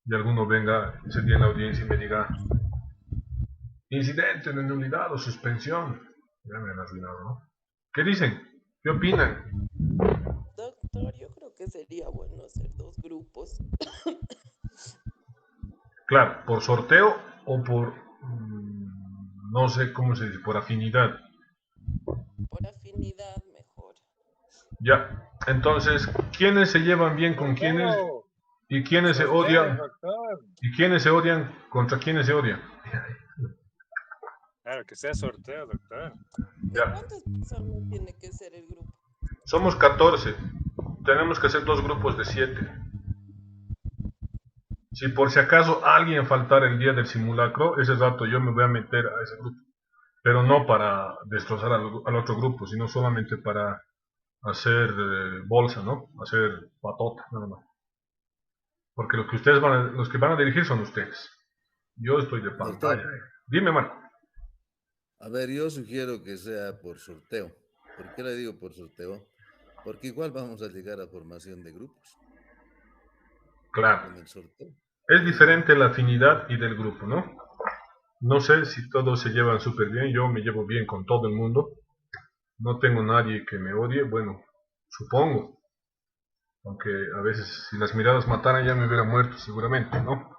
[SPEAKER 1] Y alguno venga ese día en la audiencia y me diga, incidente de nulidad o suspensión. Ya me han arruinado, ¿no? ¿Qué dicen? ¿Qué opinan?
[SPEAKER 4] Doctor, yo creo que sería bueno hacer dos grupos.
[SPEAKER 1] Claro, por sorteo o por, no sé cómo se dice, por afinidad.
[SPEAKER 4] Por afinidad mejor.
[SPEAKER 1] Ya, entonces, ¿quiénes se llevan bien con quiénes y quiénes se odian? ¿Y quiénes se odian contra quiénes se odian?
[SPEAKER 5] Claro, que sea sorteo, doctor.
[SPEAKER 4] ¿De
[SPEAKER 1] Ya.
[SPEAKER 4] cuántas personas tiene que ser el grupo?
[SPEAKER 1] Somos 14. Tenemos que hacer dos grupos de 7. Si por si acaso alguien faltara el día del simulacro, ese rato yo me voy a meter a ese grupo. Pero no para destrozar al otro grupo, sino solamente para hacer bolsa, ¿no? Hacer patota, nada más. Porque los que van a dirigir son ustedes. Yo estoy de pantalla. Dime, Marco.
[SPEAKER 3] A ver, yo sugiero que sea por sorteo. ¿Por qué le digo por sorteo? Porque igual vamos a llegar a formación de grupos
[SPEAKER 1] Claro.
[SPEAKER 3] con el sorteo.
[SPEAKER 1] Es diferente la afinidad y del grupo, ¿no? No sé si todos se llevan súper bien. Yo me llevo bien con todo el mundo. No tengo nadie que me odie. Bueno, supongo. Aunque a veces si las miradas mataran ya me hubiera muerto seguramente, ¿no?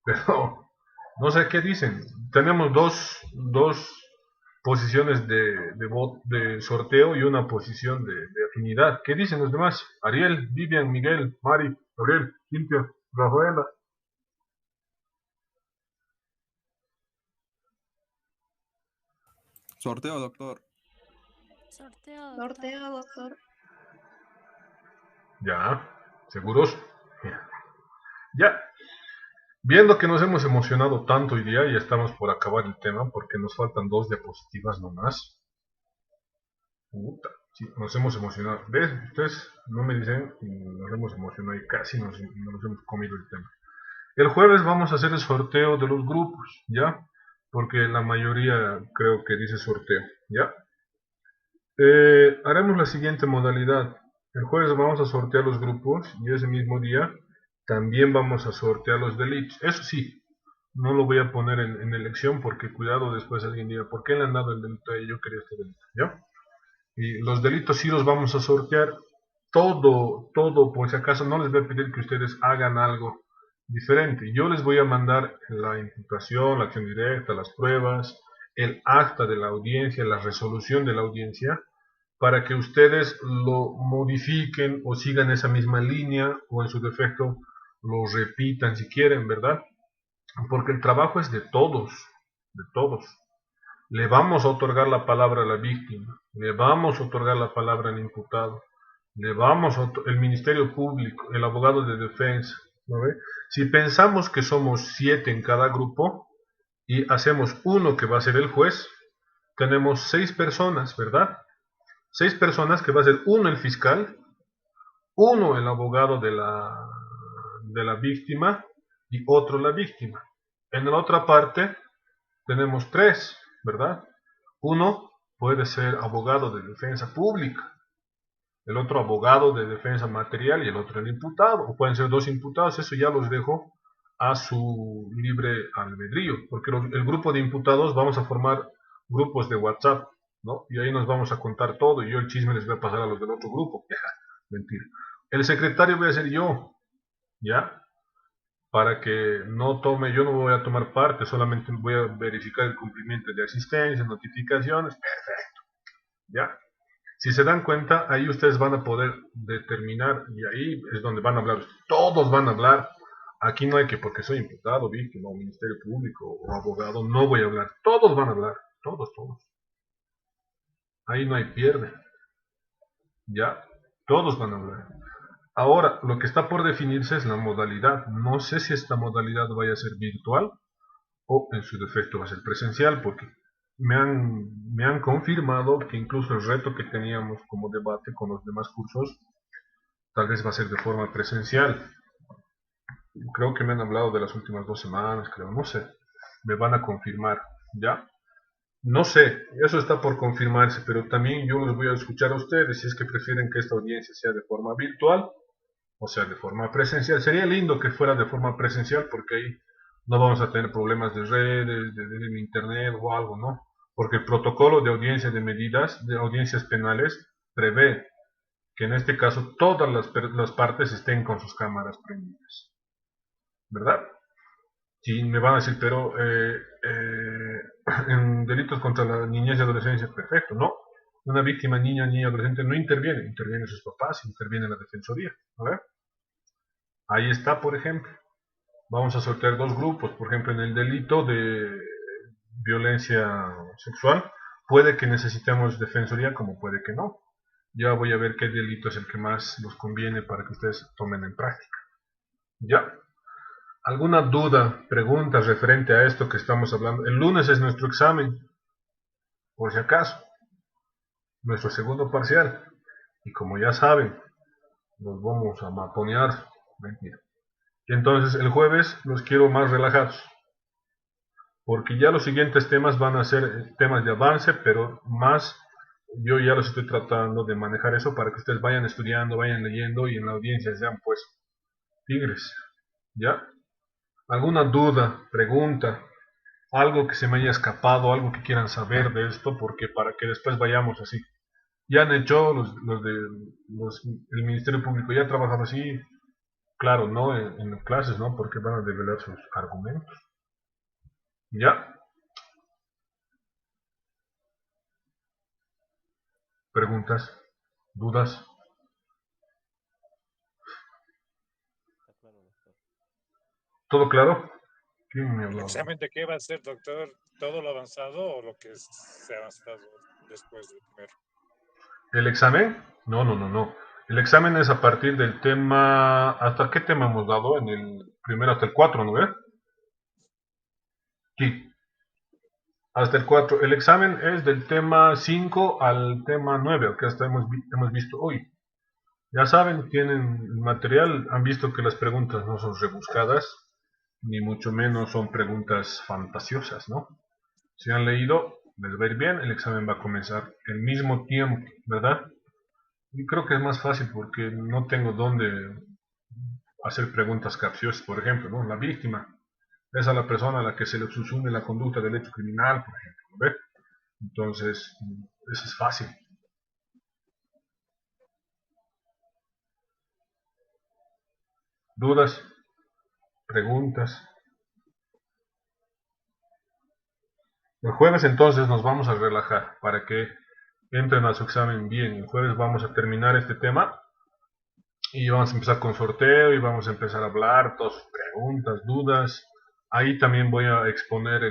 [SPEAKER 1] Pero no sé qué dicen. Tenemos dos posiciones de sorteo y una posición de afinidad. ¿Qué dicen los demás? Ariel, Vivian, Miguel, Mari, Gabriel, Cintia, Rafaela.
[SPEAKER 6] Sorteo, doctor.
[SPEAKER 2] Sorteo, doctor.
[SPEAKER 1] Ya, ¿seguros? Ya. Viendo que nos hemos emocionado tanto hoy día y estamos por acabar el tema porque nos faltan 2 diapositivas nomás. Puta, sí, nos hemos emocionado. ¿Ves? Ustedes no me dicen y nos hemos emocionado y casi nos hemos comido el tema. El jueves vamos a hacer el sorteo de los grupos, ¿ya? Porque la mayoría creo que dice sorteo, ¿ya? Haremos la siguiente modalidad. El jueves vamos a sortear los grupos y ese mismo día también vamos a sortear los delitos. Eso sí, no lo voy a poner en elección porque cuidado después alguien diga, ¿por qué le han dado el delito a ella? Yo quería este delito, ¿ya? Y los delitos sí los vamos a sortear. Todo, por si acaso no les voy a pedir que ustedes hagan algo diferente. Yo les voy a mandar la imputación, la acción directa, las pruebas, el acta de la audiencia, la resolución de la audiencia, para que ustedes lo modifiquen o sigan esa misma línea o en su defecto lo repitan si quieren, ¿verdad? Porque el trabajo es de todos, de todos. Le vamos a otorgar la palabra a la víctima, le vamos a otorgar la palabra al imputado, le vamos a el Ministerio Público, el abogado de defensa, ¿no ve? Si pensamos que somos 7 en cada grupo y hacemos uno que va a ser el juez, tenemos 6 personas, ¿verdad? 6 personas que va a ser uno el fiscal, uno el abogado de la víctima y otro la víctima. En la otra parte tenemos 3, ¿verdad? Uno puede ser abogado de defensa pública, el otro abogado de defensa material y el otro el imputado, o pueden ser 2 imputados. Eso ya los dejo a su libre albedrío, porque el grupo de imputados vamos a formar grupos de WhatsApp, ¿no? Y ahí nos vamos a contar todo y yo el chisme les voy a pasar a los del otro grupo. Mentira. El secretario voy a ser yo, ¿ya? Para que no tome, yo no voy a tomar parte, solamente voy a verificar el cumplimiento de asistencia, notificaciones, perfecto, ¿ya? Si se dan cuenta, ahí ustedes van a poder determinar, y ahí es donde van a hablar, todos van a hablar. Aquí no hay que, porque soy imputado, víctima, o ministerio público, o abogado, no voy a hablar. Todos van a hablar, todos, todos. Ahí no hay pierde, ¿ya? Todos van a hablar. Ahora, lo que está por definirse es la modalidad. No sé si esta modalidad vaya a ser virtual o en su defecto va a ser presencial, porque me han confirmado que incluso el reto que teníamos como debate con los demás cursos tal vez va a ser de forma presencial. Creo que me han hablado de las últimas 2 semanas, creo, no sé. Me van a confirmar, ¿ya? No sé, eso está por confirmarse, pero también yo los voy a escuchar a ustedes si es que prefieren que esta audiencia sea de forma virtual o sea de forma presencial. Sería lindo que fuera de forma presencial porque ahí no vamos a tener problemas de redes, de internet o algo, ¿no? Porque el protocolo de audiencia de medidas, de audiencias penales, prevé que en este caso todas las partes estén con sus cámaras prendidas, ¿verdad? Si me van a decir, pero en delitos contra la niñez y adolescencia, perfecto, ¿no? Una víctima niña, niña, adolescente no interviene, intervienen sus papás, interviene la defensoría, ¿a ver? Ahí está, por ejemplo. Vamos a sortear dos grupos, por ejemplo, en el delito de violencia sexual, puede que necesitemos defensoría como puede que no. Ya voy a ver qué delito es el que más nos conviene para que ustedes tomen en práctica. ¿Ya? ¿Alguna duda, pregunta referente a esto que estamos hablando? El lunes es nuestro examen, por si acaso, nuestro segundo parcial. Y como ya saben, nos vamos a matonear. Mentira. Y entonces el jueves los quiero más relajados. Porque ya los siguientes temas van a ser temas de avance, pero más yo ya los estoy tratando de manejar eso para que ustedes vayan estudiando, vayan leyendo y en la audiencia sean pues tigres, ¿ya? ¿Alguna duda, pregunta, algo que se me haya escapado, algo que quieran saber de esto? Porque para que después vayamos así. Ya han hecho el Ministerio Público, ya han trabajado así, claro, no en clases, ¿no? Porque van a develar sus argumentos. ¿Ya? ¿Preguntas? ¿Dudas? ¿Todo claro? ¿Quién me
[SPEAKER 5] ¿El
[SPEAKER 1] hablaba?
[SPEAKER 5] examen de qué va a ser, doctor? ¿Todo lo avanzado o lo que se ha avanzado después del primero?
[SPEAKER 1] ¿El examen? No, no, no, no. El examen es a partir del tema... ¿Hasta qué tema hemos dado? En el primero hasta el 4, ¿no ve? Sí, hasta el 4. El examen es del tema 5 al tema 9, que hasta hemos visto hoy. Ya saben, tienen el material, han visto que las preguntas no son rebuscadas, ni mucho menos son preguntas fantasiosas, ¿no? Si han leído, les va a ir bien, el examen va a comenzar el mismo tiempo, ¿verdad? Y creo que es más fácil porque no tengo dónde hacer preguntas capciosas, por ejemplo, ¿no? La víctima es a la persona a la que se le subsume la conducta del hecho criminal, por ejemplo, ¿ve? Entonces, eso es fácil. ¿Dudas? ¿Preguntas? El jueves entonces nos vamos a relajar para que entren a su examen bien. El jueves vamos a terminar este tema y vamos a empezar con sorteo y vamos a empezar a hablar, todas sus preguntas, dudas. Ahí también voy a exponer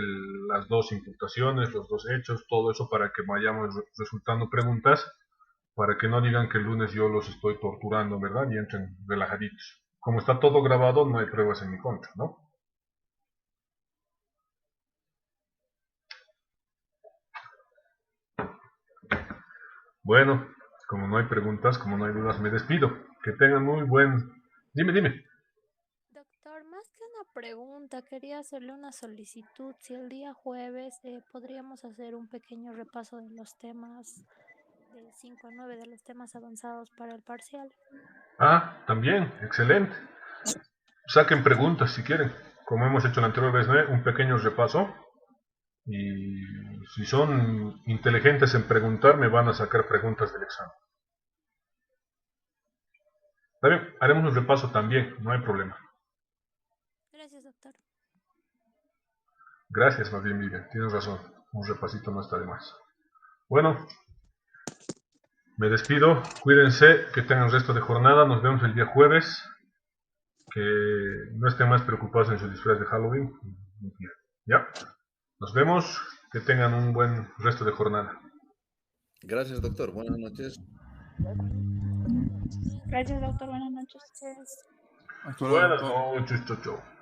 [SPEAKER 1] las dos imputaciones, los dos hechos, todo eso para que vayamos resultando preguntas, para que no digan que el lunes yo los estoy torturando, ¿verdad? Y entren relajaditos. Como está todo grabado, no hay pruebas en mi contra, ¿no? Bueno, como no hay preguntas, como no hay dudas, me despido. Que tengan muy buen... Dime, dime.
[SPEAKER 2] Doctor, más que una pregunta, quería hacerle una solicitud. Si el día jueves podríamos hacer un pequeño repaso de los temas del 5 a 9, de los temas avanzados para el parcial.
[SPEAKER 1] Ah, también, excelente. Saquen preguntas si quieren. Como hemos hecho la anterior vez, ¿no? Un pequeño repaso. Y si son inteligentes en preguntar, me van a sacar preguntas del examen. Está bien, haremos un repaso también, no hay problema.
[SPEAKER 2] Gracias, doctor.
[SPEAKER 1] Gracias, más bien, Vivian, tienes razón. Un repasito no está de más. Bueno, me despido, cuídense, que tengan el resto de jornada, nos vemos el día jueves, que no estén más preocupados en su disfraz de Halloween, ¿ya? Nos vemos, que tengan un buen resto de jornada.
[SPEAKER 3] Gracias, doctor. Buenas noches.
[SPEAKER 2] Gracias, doctor. Buenas noches.
[SPEAKER 6] Hasta luego,
[SPEAKER 1] Buenas
[SPEAKER 6] doctor.
[SPEAKER 1] noches, chau, chau.